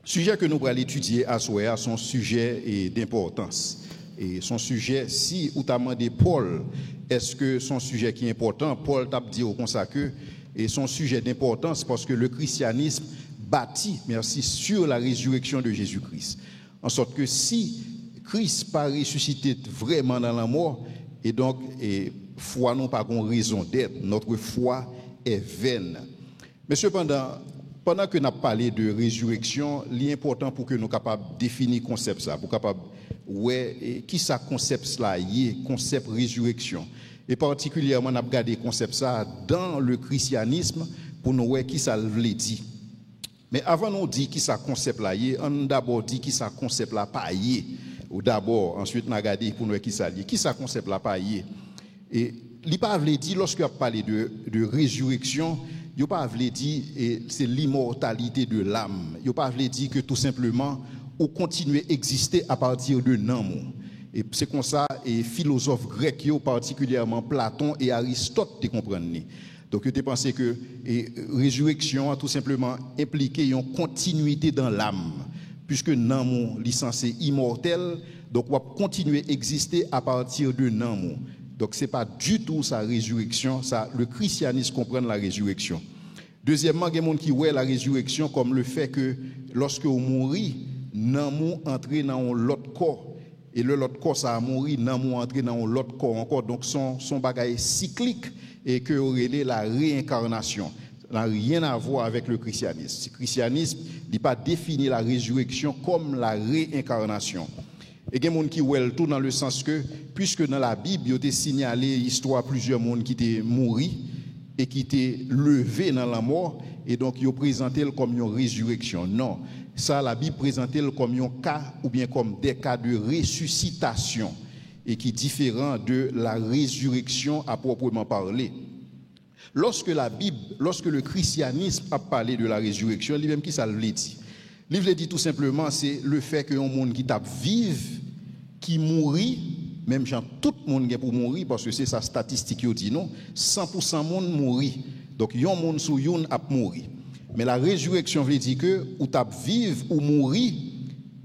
Sujet que nous allons étudier à soir, son sujet d'importance. Et son sujet, si ou t'a demandé Paul, est-ce que son sujet qui est important, Paul t'a dit au consacré, et son sujet d'importance parce que le christianisme bâtit, sur la résurrection de Jésus-Christ. En sorte que si Christ pas ressuscité vraiment dans la mort, et donc, foi non pas qu'on raison d'être, notre foi est vaine. Mais cependant, pendant que nous avons parlé de résurrection, l'important pour que nous soyons capables de définir le concept ça, pour capable qui ça concept cela est, concept résurrection. Et particulièrement nous avons regardé le concept ça dans le christianisme pour nous voir qui ça veut dire. Mais avant nous dire qui ça concept là est, on d'abord dit qui ça concept là pas est. Ou d'abord, ensuite nous regardé pour nous voir qui ça est. Qui ça concept là pas est. Et il pas veut dire lorsque on parle de résurrection, il pas veut dire c'est l'immortalité de l'âme. Il pas veut dire que tout simplement on continue à exister à partir de non. Et c'est comme ça et philosophes grecs, particulièrement Platon et Aristote, te comprennent. Donc tu pensé que résurrection a tout simplement impliqué une continuité dans l'âme, puisque non licencié immortel, donc on va continuer à exister à partir de non. Donc ce n'est pas du tout sa résurrection, ça le christianisme comprend la résurrection. Deuxièmement, il y a des gens qui voient la résurrection comme le fait que lorsque on mourit, non entrer dans l'autre corps. Et l'autre corps, ça a mouru, non entrer dans l'autre corps encore. Donc son bagage cyclique et que aurait la réincarnation. Ça n'a rien à voir avec le christianisme. Le christianisme n'a pas défini la résurrection comme la réincarnation. Et il y a des gens qui voient tout dans le sens que, puisque dans la Bible, il y a signalé l'histoire de plusieurs gens qui étaient morts et qui étaient levés dans la mort, et donc ils ont présenté comme une résurrection. Non, ça, la Bible présente comme un cas, ou bien comme des cas de ressuscitation, et qui est différent de la résurrection à proprement parler. Lorsque le christianisme a parlé de la résurrection, lui-même qui ça le dit. Il veut dire tout simplement, c'est le fait que un monde qui tape vive, qui mourit, même gens tout le monde est pour mourir, parce que c'est sa statistique qui dit non, 100% monde mourit. Donc, yon monde sous yon a mourir. Mais la résurrection veut dire que ou tape vive ou mourir,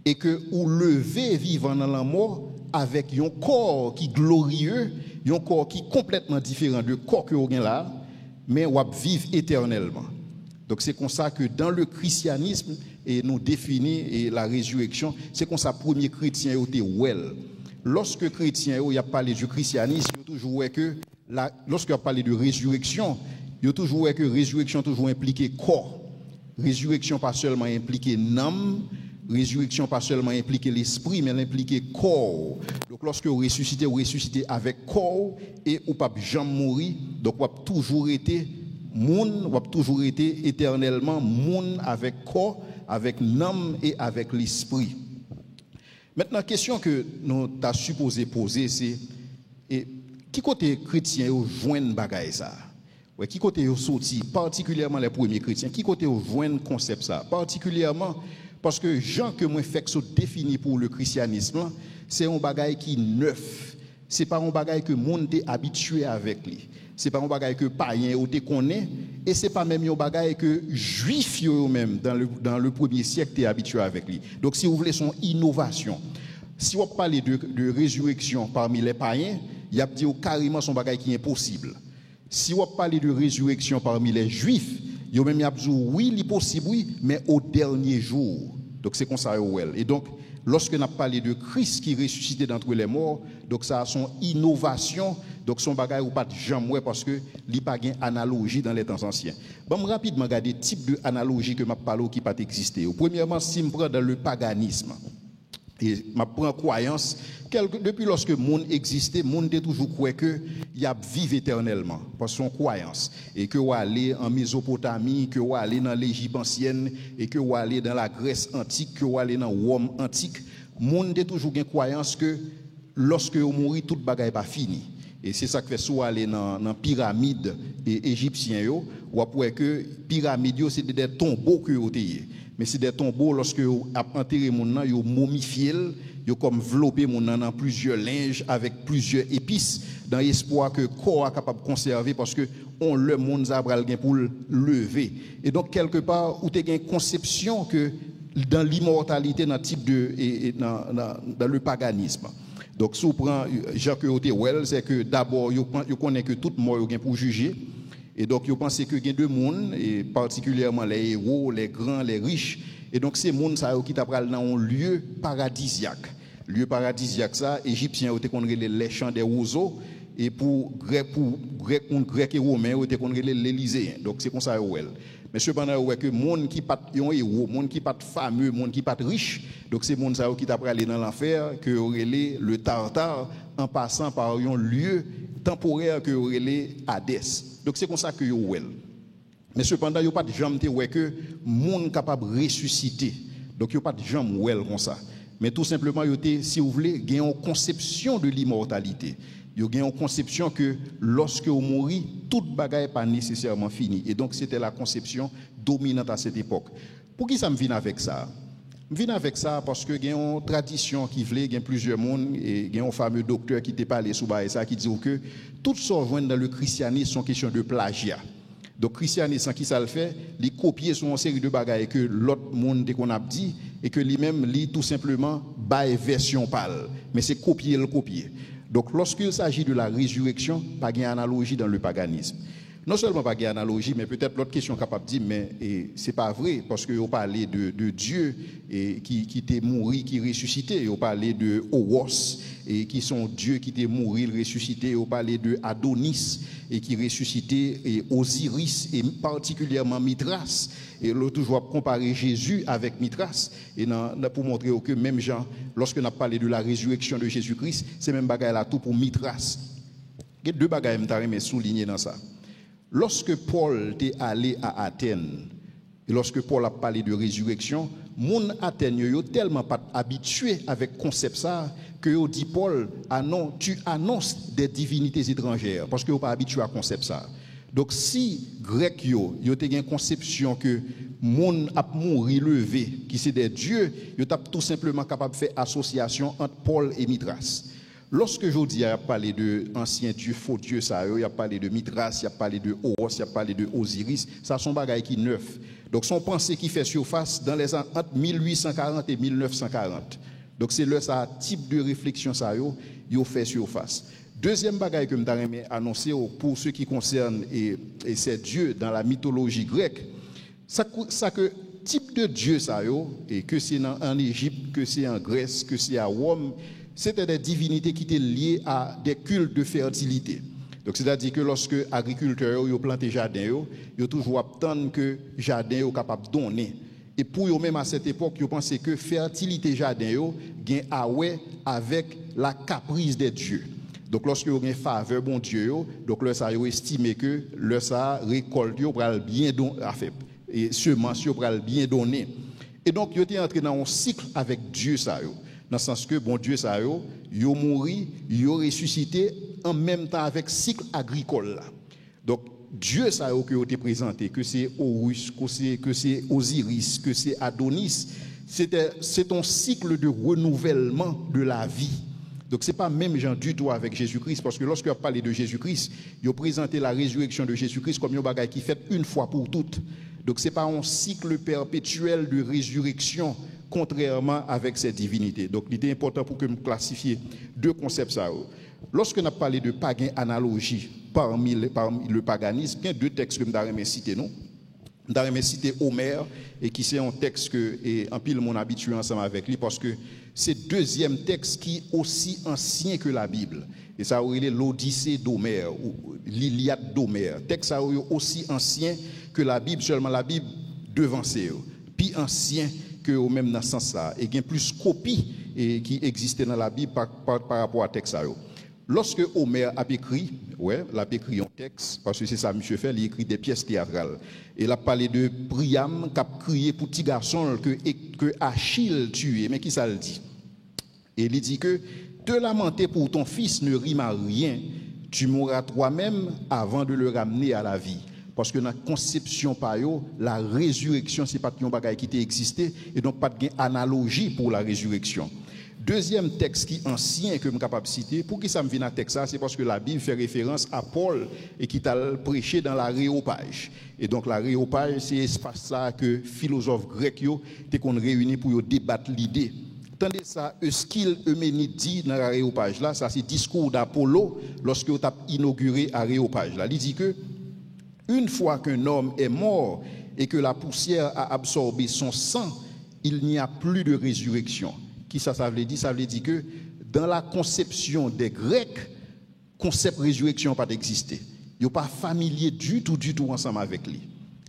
et que ou lever vivant dans la mort avec un corps qui glorieux, un corps qui est complètement différent de corps que vous avez là, mais ou vivre éternellement. Donc c'est comme ça que dans le christianisme, et nous définit la résurrection, c'est comme ça premier chrétien était well. Lorsque chrétien il a parlé du christianisme, il a toujours que lorsqu'il a parlé de résurrection, il a toujours que résurrection toujours impliqué corps. Résurrection pas seulement impliqué âme, résurrection pas seulement impliqué l'esprit, mais impliqué corps. Donc lorsque vous ressuscitez avec corps et ou pas jamais mourir, donc vous avez toujours été moun, vous avez toujours été éternellement moun avec corps, avec l'âme et avec l'esprit. Maintenant, la question que nous avons supposé poser, c'est qui côté chrétien ou joindre bagaille ça? Ouais, qui côté ou sorti, particulièrement les premiers chrétiens, qui côté ou joindre concept ça? Particulièrement parce que Jean que moi fait que so défini pour le christianisme, c'est un bagaille qui neuf. C'est pas un bagaille que monde est habitué avec lui. C'est pas un bagaille que païen ou te connaît et c'est pas même un bagaille que juif eux-même dans le premier siècle est habitué avec lui. Donc si vous voulez son innovation. Si on parle de résurrection parmi les païens, il y a dit carrément son bagaille qui est impossible. Si on parle de résurrection parmi les juifs, il y a même dit oui, il est possible oui, mais au dernier jour. Donc c'est comme ça et donc lorsque nous parlé de Christ qui ressuscité d'entre les morts, donc ça a son innovation, donc son bagage ou pas de jamais parce que il n'y a pas d'analogie dans les temps anciens. Bon, rapidement regarder le type d'analogie que m'a parlé qui pas existé. Premièrement, si je prends dans le paganisme et m'a prend croyance depuis lorsque le monde existait, le monde a toujours cru que il y a vivre éternellement par son croyance et que on aller en Mésopotamie, que on aller dans l'Égypte ancienne et que on aller dans la Grèce antique, que on aller dans Rome antique, le monde a toujours une croyance que lorsque on mourit toute bagaille pas fini. Et c'est ça que fait soit aller dans pyramide égyptien yo, ou après que pyramide c'est des tombeaux que vous avez. Mais c'est des tombeaux lorsque vous enterré mon nan, yo momifié, yo comme enveloppé mon nan dans plusieurs linges avec plusieurs épices dans l'espoir que corps est capable de conserver parce que on le monde zabral gain pour lever. Et donc quelque part où tu as une conception que dans l'immortalité dans type dans le paganisme. Donc si on prend Jacques Well, c'est que d'abord il connaît que tout mort est pour juger. Et donc il pense que il y a deux mondes, et particulièrement les héros, les grands, les riches. Et donc ces mondes ça qui t'appelle dans un lieu paradisiaque. Lieu paradisiaque ça, égyptiens ont connait les champs des roseaux. Et pour grec et romain, on était l'Élysée. Donc c'est comme ça Well. Mais cependant, on voit que monde qui pas un héros, monde qui pas fameux, monde qui pas riche, donc c'est monde ça qui t'a aller dans l'enfer que aurait le Tartare en passant par un lieu temporaire que aurait Hadès. Donc c'est comme ça que Well. Mais cependant, il n'y a pas de jambe que monde capable de ressusciter. Donc il n'y a pas de jambe Well comme ça. Mais tout simplement, si vous voulez, il y a une conception de l'immortalité. Il y a une conception que lorsque vous mourrez, toute bagaille n'est pas nécessairement finie. Et donc, c'était la conception dominante à cette époque. Pour qui ça me vient avec ça? Je viens avec ça parce que il y a une tradition qui voulait, il y a plusieurs mondes, et il y a un fameux docteur qui t'est parlé sous ça, qui dit que tout ce qui dans le christianisme sont question de plagiat. Donc, le christianisme, qui ça le fait, les copier sur une série de bagailles que l'autre monde qu'on a dit, et que lui-même lit tout simplement by version pâle. Mais c'est copier le copier. Donc, lorsqu'il s'agit de la résurrection, pas de analogie dans le paganisme. Non seulement pas d'analogie, mais peut-être l'autre question capable de dire, mais c'est pas vrai, parce qu'on parlait de Dieu qui était mort, qui ressuscité, on parlait de Horus, et qui sont dieux qui étaient morts, ressuscités, on parlait de Adonis, et qui ressuscité, et Osiris, et particulièrement Mithras. Et l'autre toujours comparer Jésus avec Mithras, et pour montrer que même Jean, lorsque on a parlé de la résurrection de Jésus-Christ, c'est même bagaille là tout pour Mithras. Il y a deux bagailles que je souligner dans ça. Lorsque Paul est allé à Athènes, et lorsque Paul a parlé de résurrection, mon Athènes yo tellement pas habitué avec concept ça que yo dit Paul, ah non, tu annonces des divinités étrangères parce que yo pas habitué à concept ça. Donc si grec yo te une conception que monde a mouri levé qui c'est des dieux, yo t'a tout simplement capable de faire association entre Paul et Mithras. Lorsque je dis, il a parlé de anciens dieux, faux dieux, il a parlé de Mithras, il a parlé de Horus, il a parlé de Osiris, ça sont bagailles qui neuf. Donc son pensée qui fait surface dans les entre 1840 et 1940. Donc c'est le ça type de réflexion ça yo fait surface. Deuxième bagaille que je vais annoncer pour ceux qui concernent et ces dieux dans la mythologie grecque, ça que type de dieu ça et que c'est en Égypte, que c'est en Grèce, que c'est à Rome, c'était des divinités qui étaient liées à des cultes de fertilité. Donc, c'est-à-dire que lorsque les agriculteurs ont planté jardin, ils ont toujours attendu que le jardin est capable de donner. Et pour eux même à cette époque, ils pensaient que fertilité jardin gagne avec la caprice des dieux. Donc, lorsque vous avez une faveur bon Dieu, donc là, ça a estimé que le ça récolte pour bien donner, et semences pour bien donner. Et donc, ils étaient entrés dans un cycle avec Dieu ça. Dans le sens que, bon Dieu, ça yo mouri, yo ressuscité en même temps avec cycle agricole. Donc, Dieu, ça yo que yo te présenté, que c'est Horus, que c'est Osiris, que c'est Adonis, c'est un cycle de renouvellement de la vie. Donc, ce n'est pas même genre du tout avec Jésus-Christ, parce que lorsque on parle de Jésus-Christ, il a présenté la résurrection de Jésus-Christ comme un bagage qui fait une fois pour toutes. Donc, ce n'est pas un cycle perpétuel de résurrection, contrairement avec cette divinité. Donc, il était important pour que nous classifions deux concepts. Lorsque nous avons parlé de pagan analogie parmi le paganisme, il y a deux textes que nous avons cités. Nous avons cité Homère, et qui c'est un texte que, et en pile, mon habitué ensemble avec lui, parce que c'est le deuxième texte qui est aussi ancien que la Bible. Et ça aurait l'Odyssée d'Homère, ou l'Iliade d'Homère. Texte ça aurait aussi ancien que la Bible, seulement la Bible devancée. Puis ancien que au même dans ce sens-là, et il y a plus copies qui existaient dans la Bible par rapport à texte. Lorsque Homère a écrit, il a écrit un texte, parce que c'est ça, monsieur fait, il écrit des pièces théâtrales. Et il a parlé de Priam qui a crié pour petit garçon que Achille tué. Mais qui ça le dit? Et il dit que te lamenter pour ton fils ne rime à rien. Tu mourras toi-même avant de le ramener à la vie. Parce que dans la conception par eux, la résurrection, ce n'est pas un bagage qui existé, et donc pas de analogie pour la résurrection. Deuxième texte qui est ancien que je suis capable de citer, pour qui ça me vient à texte ça, c'est parce que la Bible fait référence à Paul et qui t'a prêché dans l'aréopage. Et donc l'aréopage, c'est l'espace ça que philosophes grecs étaient réunis pour débattre l'idée. Tandis ça, Euskyle Euménide dit dans l'aréopage là, ça c'est discours d'Apollo lorsque il a inauguré l'aréopage là. Il dit que une fois qu'un homme est mort et que la poussière a absorbé son sang, il n'y a plus de résurrection. Qui ça veut dire? Ça veut dire que dans la conception des Grecs, concept résurrection n'a pas existé. Ils n'ont pas familier du tout ensemble avec lui.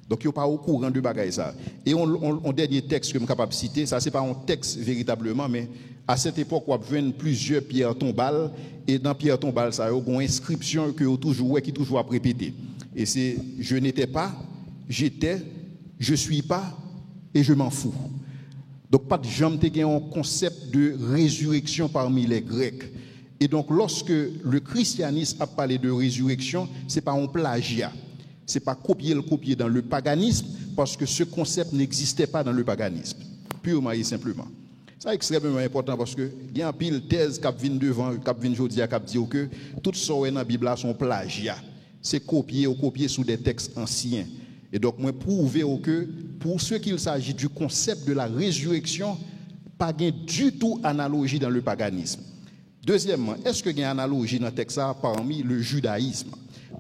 Donc ils n'ont pas au courant de bagaille ça. Et on dernier texte que je suis capable de citer, ça c'est pas un texte véritablement, mais à cette époque on a vu plusieurs pierres tombales et dans pierres tombales ça il y a une inscription que qui toujours répéter. Et c'est je n'étais pas, j'étais, je suis pas et je m'en fous. Donc, pas de jamais un concept de résurrection parmi les Grecs. Et donc, lorsque le christianisme a parlé de résurrection, ce n'est pas un plagiat. Ce n'est pas copier dans le paganisme, parce que ce concept n'existait pas dans le paganisme. Purement et simplement. C'est extrêmement important parce que il y a un pile thèse qui vient devant, qui vient aujourd'hui, qui dit que tout ce qui est dans la Bible sont plagiat. C'est copier sous des textes anciens. Et donc, moi, prouver que pour ce qu'il s'agit du concept de la résurrection, pas du tout analogie dans le paganisme. Deuxièmement, est-ce qu'il y a une analogie dans le texte parmi le judaïsme?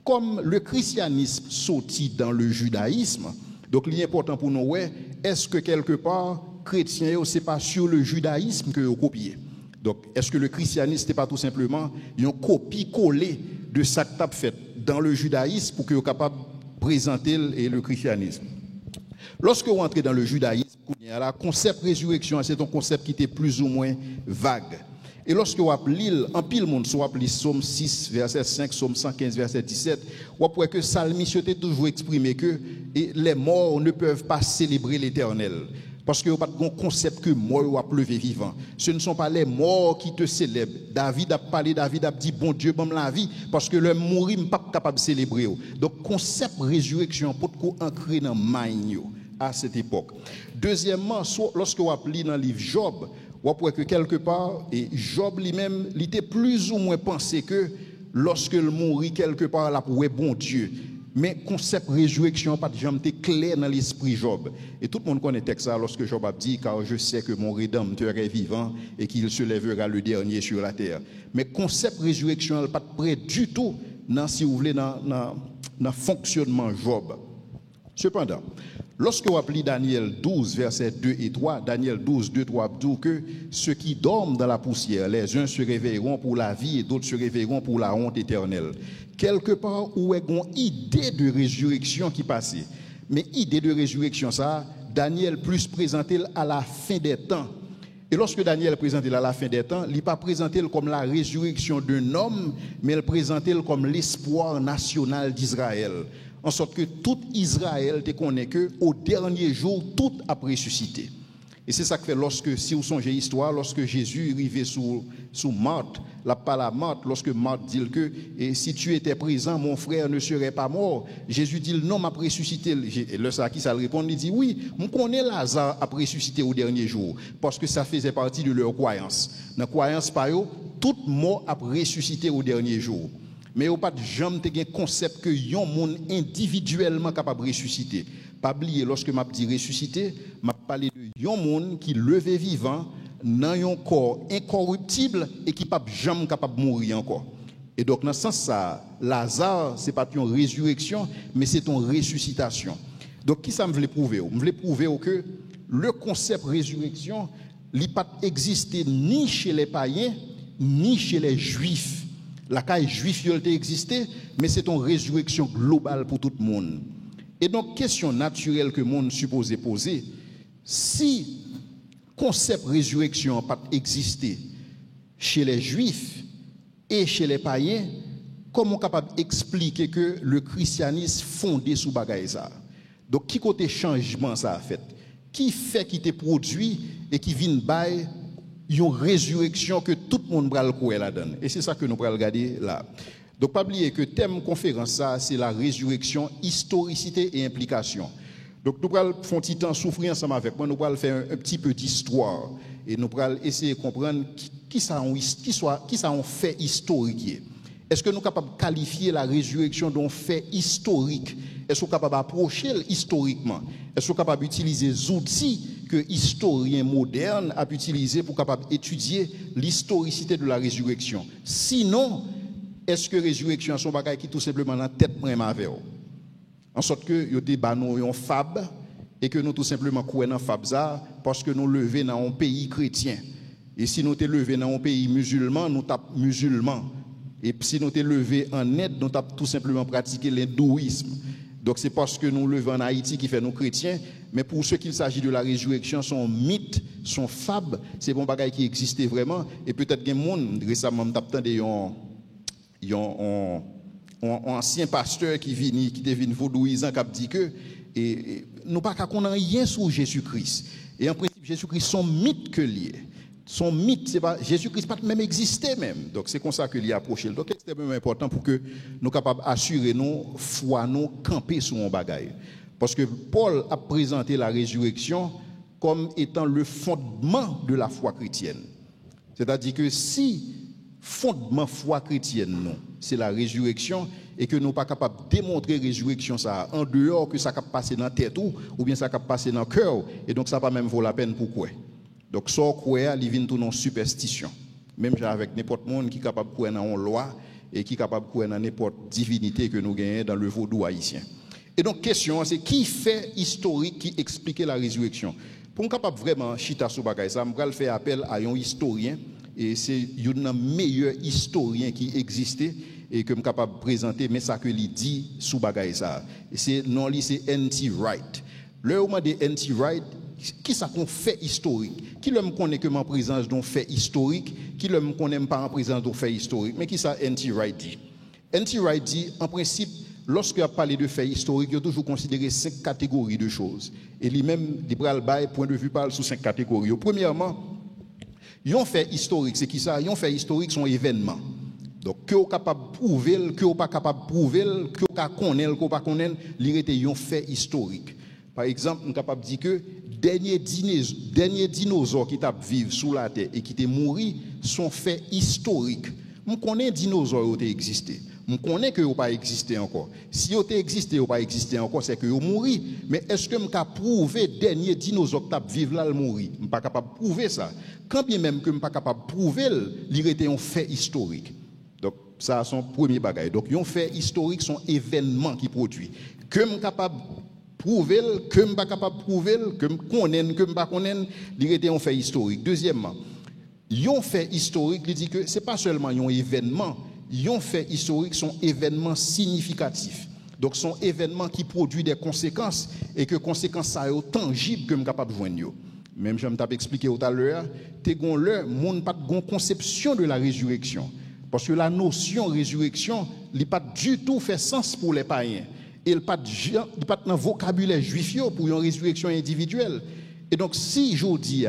Comme le christianisme sortit dans le judaïsme, donc l'important pour nous, est-ce que quelque part, chrétien, ce n'est pas sur le judaïsme que vous copiez? Donc, est-ce que le christianisme n'est pas tout simplement une copie-collée de ça que tu as fait dans le judaïsme pour que vous soyez capable présenter le christianisme. Lorsque vous entrez dans le judaïsme, le concept résurrection, c'est un concept qui était plus ou moins vague. Et lorsque vous appelez, en pile monde, soit appelé Somme 6, verset 5, Somme 115, verset 17, vous voyez que Salmis a toujours exprimé que les morts ne peuvent pas célébrer l'éternel. Parce que vous n'avez pas de concept que mort ou pleuvé vivant. Ce ne sont pas les morts qui te célèbrent. David a parlé, David a dit, bon Dieu, bon la vie, parce que le mourir n'est pas capable de célébrer. Donc, concept résurrection, pour ancrer dans le mind à cette époque. Deuxièmement, lorsque vous appelez dans le livre Job, vous voyez que quelque part, et Job lui-même, il était plus ou moins pensé que lorsque le mourit quelque part, là, pour bon Dieu. Mais concept résurrection pas jamais clair dans l'esprit Job. Et tout le monde connaît texte ça lorsque Job a dit car je sais que mon rédempteur est vivant et qu'il se lèvera le dernier sur la terre. Mais concept résurrection pas près du tout dans si vous voulez dans fonctionnement Job. Cependant, lorsque vous appelez Daniel 12 versets 2 et 3, Daniel 12 2 3 dit que ceux qui dorment dans la poussière, les uns se réveilleront pour la vie et d'autres se réveilleront pour la honte éternelle. Quelque part où est une idée de résurrection qui passait. Mais idée de résurrection, ça, Daniel plus présenté à la fin des temps. Et lorsque Daniel présenté à la fin des temps, il n'est pas présenté comme la résurrection d'un homme, mais il présenté comme l'espoir national d'Israël. En sorte que tout Israël te connaît que au dernier jour, tout a ressuscité. Et c'est ça que fait lorsque, si vous songez l'histoire, lorsque Jésus est arrivé sous Marthe, la parole à Marthe, lorsque Marthe dit que et si tu étais présent, mon frère ne serait pas mort. Jésus dit non, m'a ressuscité. Et le ça qui ça répond, il dit oui, on connaît Lazare a ressuscité au dernier jour, parce que ça faisait partie de leur croyance. Dans la croyance par eux, tout mort a ressuscité au dernier jour. Mais il n'y a pas de jamais un concept que yon monde individuellement capable de ressusciter. Pas oublier, lorsque m'a dit ressusciter, m'a parlé de yon monde qui levé vivant dans un corps incorruptible et qui pas jamais capable de mourir encore. Et donc dans ce sens ça, Lazare c'est pas une résurrection, mais c'est une ressuscitation. Donc qui ça me voulait prouver? Me voulait prouver que le concept résurrection, il n'a pas existé ni chez les païens ni chez les juifs. La caille juif il a existé, mais c'est une résurrection globale pour tout le monde. Et donc, question naturelle que le monde supposé poser, si concept résurrection n'a pas existé chez les juifs et chez les païens, comment on est capable d'expliquer que le christianisme fondé sous bagaille ça? Donc, qui côté changement ça a fait? Qui fait qu'il te produit et qui vient bailler une résurrection que tout le monde va le couer là-dedans. Et c'est ça que nous allons regarder là. Donc, pas oublier que le thème conférence, ça, c'est la résurrection, historicité et implication. Donc, nous allons faire un petit temps souffrir ensemble avec moi, nous allons faire un petit peu d'histoire. et nous allons essayer de comprendre qui ça un fait historique. Est-ce que nous sommes capables de qualifier la résurrection d'un fait historique? Est-ce que nous sommes capables d'approcher historiquement? Est-ce que nous sommes capables d'utiliser les outils que historiens modernes ont utilisés pour capable étudier l'historicité de la résurrection? Sinon, est-ce que la résurrection est un bagage qui tout simplement dans la tête même avec? En sorte que nous avons un fab et que nous tout simplement croyons dans fab ça parce que nous levons dans un pays chrétien. Et si nous sommes levés dans un pays musulman, nous sommes musulmans. Et si nous sommes levés en aide, nous avons tout simplement pratiqué l'hindouisme. Donc c'est parce que nous levons en Haïti qui fait nous chrétiens. Mais pour ce qu'il s'agit de la résurrection, son mythe, son fab, c'est bon bagage qui existait vraiment. Et peut-être qu'il y a des gens, récemment, il y a un ancien pasteur qui est venu vaudouisant qui a dit que nous pas qu'on a rien sur Jésus-Christ. Et en principe, Jésus-Christ, son mythe que lié. Son mythe, c'est pas Jésus-Christ pas même existé même. Donc c'est comme ça que l'y approché. Donc c'est extrêmement important pour que nous capables assurer nos foi, nous camper sur un bagaille. Parce que Paul a présenté la résurrection comme étant le fondement de la foi chrétienne. C'est-à-dire que si fondement foi chrétienne non, c'est la résurrection et que nous pas capables de démontrer résurrection ça en dehors que ça cap passer dans la tête ou bien ça cap passer dans le cœur et donc ça pas même vaut la peine pour quoi. Donc, ça, quoi, il vient tout dans superstition. Même avec n'importe monde qui est capable de croire dans une loi et qui est capable de croire dans n'importe divinité que nous gagnons dans le vaudou haïtien. Et donc, question, c'est qui fait historique qui explique la résurrection? Pour nous capable vraiment chita sur bagay ça, je vais faire appel à un historien et c'est un meilleur historien qui existait et que je suis capable de présenter mais ça que il dit sous bagay ça. C'est non lui c'est N.T. Wright. Le moment de N.T. Wright qui ça qu'on fait historique? Qui le connaît que en présence d'un fait historique? Qui le connaît pas en présence d'un fait historique? Mais qui ça N.T. Wright dit? N.T. Wright dit, en principe, lorsqu'il a parlé de faits historiques, il a toujours considéré 5 catégories de choses. Et lui-même, il prend le point de vue parle sous 5 catégories. Premièrement, un fait historique, c'est qui ça? Un fait historique sont événements. Donc, que vous capable de prouver, que vous pas capable de prouver, que vous connaissez, que vous pas connaissez, il était un fait historique. Par exemple, nous sommes capables de dire que dernier dinosaure qui t'a vivre sous la terre et qui t'est mort sont faits historiques. On connaît dinosaures qui ont existé. On connaît que n'ont pas existé encore. Si ils ont existé ou pas existé encore, c'est que ils ont mouru. Mais est-ce que je peux prouver dernier dinosaure qui t'a vivre là le mourir? Je ne suis pas capable de prouver ça. Quand bien même que je ne suis pas capable de prouver, il était un fait historique. Donc ça c'est son premier bagage. Donc un fait historique sont événements qui produisent. Que je suis capable prouver, que je ne suis pas capable de prouver, que je connais, que je ne suis pas connais, il était un fait historique. Deuxièmement, un fait historique, il dit que ce n'est pas seulement un événement, un fait historique sont événements significatifs. Donc, sont événements qui produisent des conséquences et que conséquences sont tangibles que je suis capable de joindre. Même je m'ai expliqué tout à l'heure, tu as une conception de la résurrection. Parce que la notion résurrection n'a pas du tout fait sens pour les païens. Et il n'est pas dans le vocabulaire juif pour une résurrection individuelle. Et donc, si je dis,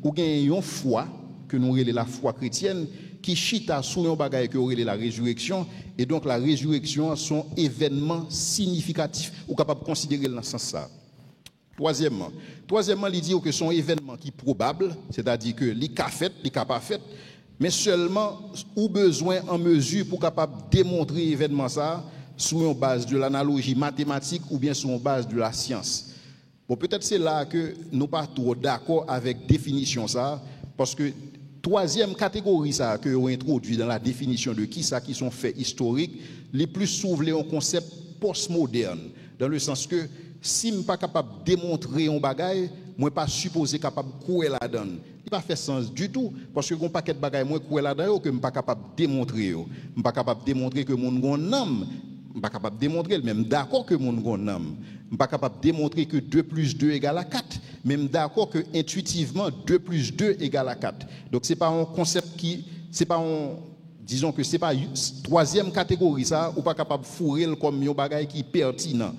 vous avez une foi, que nous relèvons la foi chrétienne, qui chita sur un bagage que relève la résurrection, et donc la résurrection sont événements significatifs, ou capable de considérer dans ce sens-là. Troisièmement, il dit que sont événements qui sont probables, c'est-à-dire que les cas fait, les cas pas fait, mais seulement ou besoin en mesure pour capable démontrer événement ça sur une base de l'analogie mathématique ou bien sur une base de la science. Bon, peut-être c'est là que nous pas trop d'accord avec définition ça, parce que troisième catégorie ça que on introduit dans la définition de qui ça qui sont faits historiques, les plus souvent un concept postmoderne, dans le sens que si je ne suis pas capable de démontrer un bagage, je ne suis pas supposé capable de couer là-dedans. Il n'a pas fait sens du tout, parce que je ne suis pas capable de couer là-dedans que je ne suis pas capable de démontrer. Je ne suis pas capable de démontrer que mon âme, je ne suis pas capable de démontrer, même d'accord que mon âme. Je ne suis pas capable de démontrer que 2 plus 2 égale à 4, même d'accord que intuitivement 2 plus 2 égale à 4. Donc ce n'est pas un concept qui, c'est pas un, disons que ce n'est pas une troisième catégorie ça, ou pas capable de fourrer comme un bagage qui est pertinent.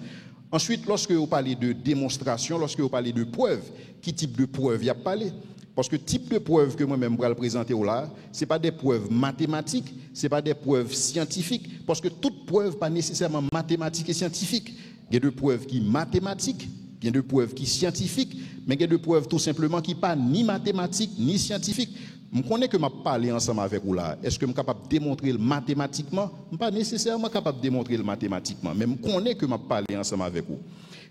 Ensuite, lorsque vous parlez de démonstration, lorsque vous parlez de preuve, qui type de preuve il y a parlé? Parce que le type de preuve que moi-même je vais présenter là, ce n'est pas des preuves mathématiques, ce n'est pas des preuves scientifiques, parce que toute preuve n'est pas nécessairement mathématique et scientifique. Il y a des preuves qui sont mathématiques, il y a des preuves qui sont scientifiques, mais il y a des preuves tout simplement qui pas ni mathématiques ni scientifiques. Je connais que je parle ensemble avec vous là. Est-ce que je suis capable de démontrer mathématiquement? Je ne suis pas nécessairement capable de démontrer mathématiquement, mais je connais que je parle ensemble avec vous.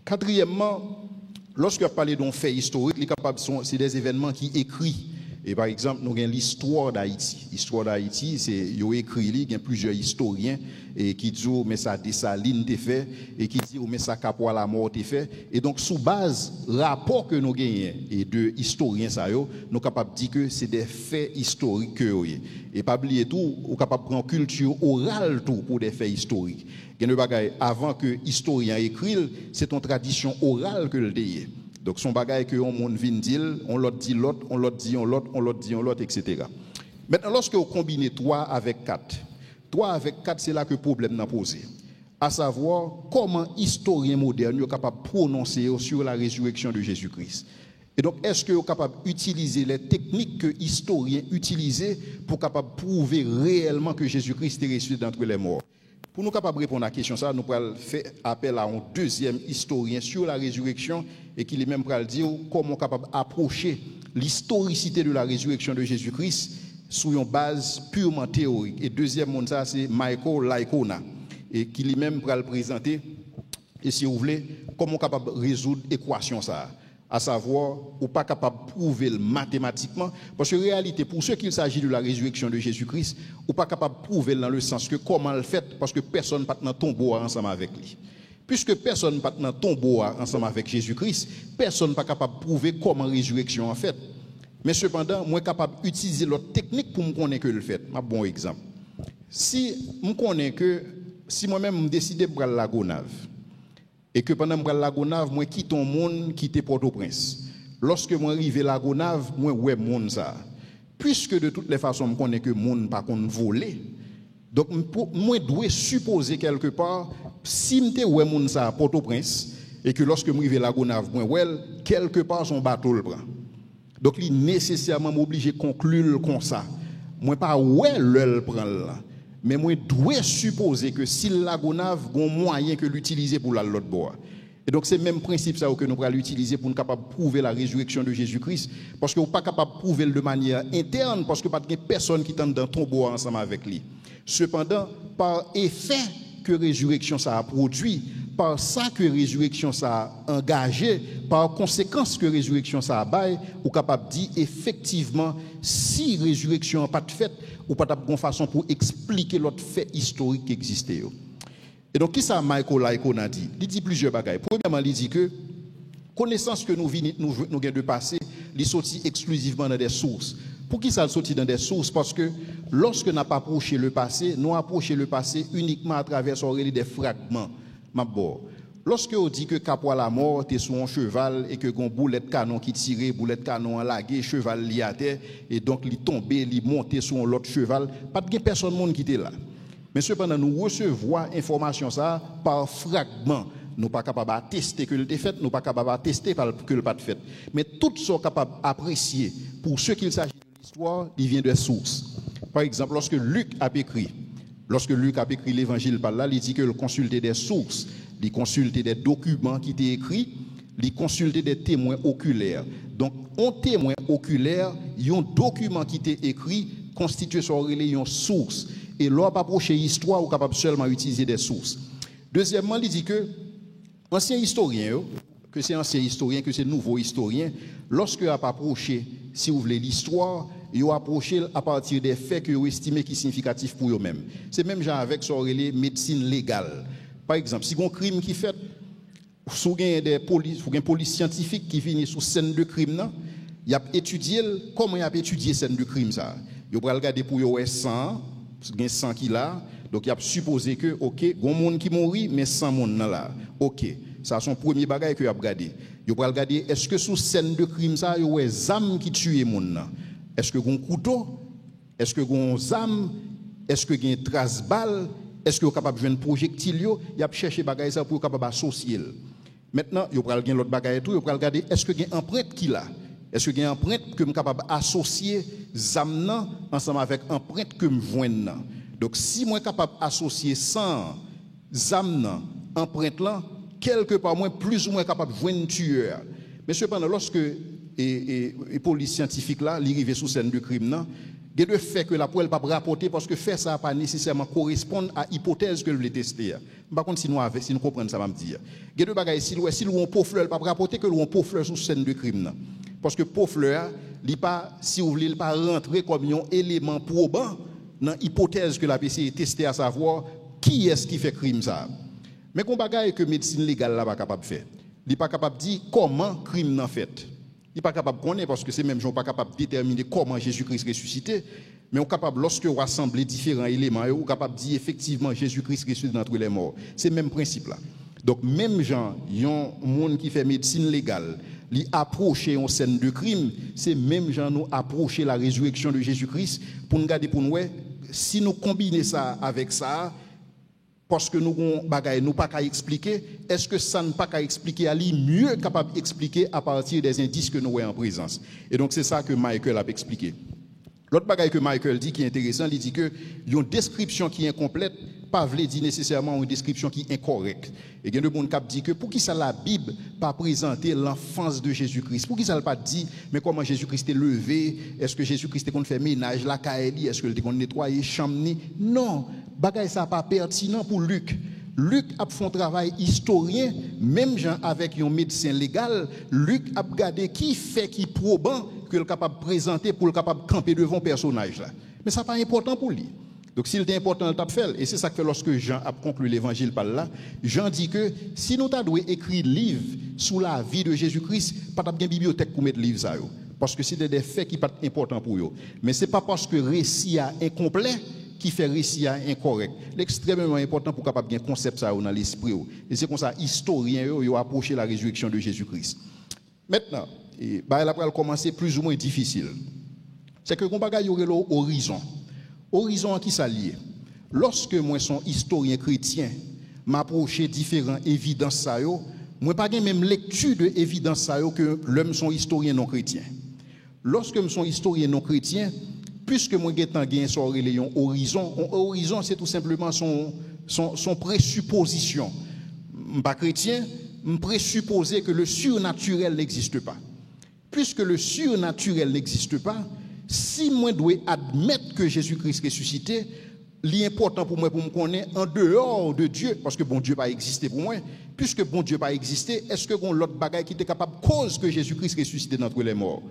Quatrièmement, lorsque je parle d'un fait historique, c'est des événements qui écrits. Et par exemple, nous avons l'histoire d'Haïti. L'histoire d'Haïti, c'est écrit, il y a plusieurs historiens et qui disent mais ça Dessalines t'est fait et qui disent mais ça Capois la mort t'est fait. Et donc sous base rapport que nous gagnons et de historiens ça nous sommes capables de dire que c'est des faits historiques que et pas oublier tout, ou capable de prendre culture orale tout pour des faits historiques. Avant que historien écrit, c'est une tradition orale que le dit. Donc son bagage que on monde vient dire, on l'autre dit l'autre, on l'autre dit on l'autre, on l'autre dit on l'autre, etc. Maintenant, lorsque vous combinez 3 avec 4, 3 avec 4, c'est là que le problème n'a posé. À savoir, comment historien moderne est capable de prononcer sur la résurrection de Jésus-Christ. Et donc, est-ce que vous êtes capable d'utiliser les techniques que historiens utilisent pour capable prouver réellement que Jésus-Christ est ressuscité d'entre les morts? Pour nous capables de répondre à la question, ça, nous allons faire appel à un deuxième historien sur la résurrection et qui est même pour dire comment capable d'approcher l'historicité de la résurrection de Jésus-Christ sur une base purement théorique. Et deuxième monde, ça, c'est Michael Laïkona et qui est même pour le présenter, et si vous voulez, comment capable de résoudre l'équation ça. À savoir, ou pas capable de prouver mathématiquement, parce que en réalité, pour ceux qu'il s'agit de la résurrection de Jésus-Christ, ou pas capable de prouver dans le sens que comment le fait, parce que personne pas dans tombeau ensemble avec lui. Puisque personne pas dans tombeau ensemble avec Jésus-Christ, personne pas capable de prouver comment la résurrection en fait. Mais cependant, moi capable d'utiliser l'autre technique pour me connaître que le fait. Un bon exemple. Si je connais que si moi-même je décide de prendre la Gonave, et que pendant que je la Gonave, moi quitte un monde, quitte Port-au-Prince. Lorsque moi arrive à la Gonave, moi ouais monde ça. Puisque de toutes les façons je connais que monde pas qu'on voler. Donc moi dois supposer quelque part si m'te ouais monde ça à Port-au-Prince et que lorsque moi arrive à la Gonave, moi ouais quelque part son bateau le prend. Donc il nécessairement m'obligé conclure comme ça. Moi pas ouais le prend là. Mais moi, je dois supposer que si la Gonave a un moyen que l'utiliser pour l'autre bord. Et donc, c'est le même principe ça, que nous allons l'utiliser pour nous capable de prouver la résurrection de Jésus-Christ. Parce que nous ne sommes pas capable de prouver de manière interne, parce que pas de personne qui tente dans ton bois ensemble avec lui. Cependant, par effet que la résurrection ça a produit, par ça que la résurrection ça a engagé, par conséquence que la résurrection ça a bail, ou capable de dire effectivement, si la résurrection n'a pas de fait, ou pas de façon pour expliquer l'autre fait historique qui existait. Et donc, qui ça Michael Laïkona dit? Il dit plusieurs bagages. Premièrement, il dit que connaissance que nous avons de passer, il sortit exclusivement dans des sources. Pour qui ça sortit dans des sources? Parce que lorsque nous n'avons pas approché le passé, nous approchons le passé uniquement à travers des fragments. Lorsque on dit que Capois la mort était sur un cheval et que gon boulette canon qui tirait, boulette canon enlagué, cheval li à terre et donc il tombé, il monté sur l'autre cheval, pas de personne monde qui était là. Mais cependant nous recevons information ça par fragments. Nous pas capable d'attester que le était fait, nous pas capable d'attester que le pas de fait. Mais toutes sont capables d'apprécier pour ce qu'il s'agit de l'histoire, il vient de sources. Par exemple, lorsque Luc a écrit l'évangile par là, il dit que le consulter des sources, il consulter des documents qui étaient écrits, il consulter des témoins oculaires. Donc, un témoin oculaire, un document qui était écrit, constitué sur une source. Et l'on pas approcher l'histoire, ou capable seulement utiliser des sources. Deuxièmement, il dit que ancien historien, que c'est ancien historien, que c'est nouveau historien, lorsque a approché, si vous voulez, l'histoire, ils ont approché à partir des faits que vous estimez qui sont significatifs pour eux-mêmes. C'est même genre avec sur les médecine légale. Par exemple, si vous avez un crime qui fait, si vous avez une police scientifique qui vient sur scène de crime, il a étudié comment il a étudié scène de crime ça. Il va regarder pour y 100, il y a 100 qui là, donc il a supposé que OK, il y a un monde qui mourit mais 100 monde là. OK, ça c'est son premier bagage que il a regardé. Il va regarder est-ce que sur scène de crime ça il y a des âmes qui tuent monde là. Est-ce que il y a un couteau? Est-ce que il y a des âmes? Est-ce que il y a une trace balle? Est-ce que vous êtes capable de jouer un projectile? Il a cherché bagage ça pour capable associer. Maintenant, il va regarder l'autre bagage tout, il va regarder est-ce que il y a une empreinte qui là? Est-ce que il y a une empreinte que je suis capable d'associer zamnan ensemble avec empreinte que je joigne? Donc si moi capable d'associer 100 zamnan empreinte là, quelque part moins plus ou moins capable de joindre tueur. Mais cependant, lorsque les police scientifique là, arrivent sous scène de crime, là, il y a de fait que la police ne peut pas rapporter parce que fait ça pas nécessairement correspondre à l'hypothèse que je voulais tester. Par contre, si nous comprenons ça, je dire. Il y a de bagages, si nous pot fleur, pas rapporter que nous pot fleur sous scène de crime. Là. Parce que pot fleur, il pas, si vous voulez, il pas rentrer comme un élément probant dans l'hypothèse que la PC est testée à savoir qui est-ce qui fait crime ça. Mais qu'on bagaille que médecine légale là pas capable de faire. Il n'est pas capable de dire comment crime n'a fait. Il n'est pas capable de connaître parce que c'est même gens pas capable de déterminer comment Jésus-Christ ressuscité, mais on est capable, lorsque on rassemble différents éléments, on est capable de dire effectivement Jésus-Christ ressuscité d'entre les morts. C'est le même principe là. Donc même gens, il y a un monde qui fait médecine légale, li approcher une scène de crime, c'est même gens nous approcher la résurrection de Jésus-Christ pour nous garder pour nous si nous combinons ça avec ça parce que nous ne pas qu'à expliquer, est-ce que ça ne pas qu'à expliquer à lui mieux capable d'expliquer à partir des indices que nous avons en présence. Et donc c'est ça que Michael a expliqué. L'autre bagaille que Michael dit qui est intéressant, il dit que une description qui est incomplète, pas veut dire nécessairement une description qui est incorrecte. Et il y a de monde qui dit que pour qui ça la Bible pas présenter l'enfance de Jésus-Christ, pour qui ça pas dit mais comment Jésus-Christ est levé, est-ce que Jésus-Christ est qu'on fait ménage la caille, est-ce que il est qu'on nettoyer chambre? Non, bagaille ça pas pertinent pour Luc. Luc a fait un travail historien, même gens avec un médecin légal, Luc a regardé qui fait qui probant que le capable de présenter pour le capable de camper devant personnage là. Mais ça pas important pour lui. Donc s'il était important le t'a fait et c'est ça que fait lorsque Jean a conclu l'évangile par là, Jean dit que si nous t'a doué écrire livre sous la vie de Jésus-Christ, pas de bibliothèque pour mettre livre ça yo, parce que c'était des faits qui pas important pour eux. Mais c'est pas parce que récit est incomplet qui fait récit incorrect. L'extrêmement important pour capable bien concept ça dans l'esprit. Et c'est comme ça historien yo approché la résurrection de Jésus-Christ. Maintenant, bah là va commencer plus ou moins difficile. C'est que qu'on bagaille horizon. Horizon à qui ça lié? Lorsque moi son historien chrétien m'approcher différents évidences ça yo, moi pas gain même lecture de évidence ça yo que l'homme son historien non chrétien. Lorsque me son historien non chrétien, puisque moi getan gain so relayon horizon, horizon c'est tout simplement son présupposition. Pas chrétien, me présupposer que le surnaturel n'existe pas. Puisque le surnaturel n'existe pas, si moi dois admettre que Jésus-Christ ressuscité, l'important pour moi pour me connaître en dehors de Dieu, parce que bon Dieu pas existé pour moi, puisque bon Dieu pas existé, est-ce que bon l'autre bagaille qui était capable cause que Jésus-Christ ressuscité d'entre les morts?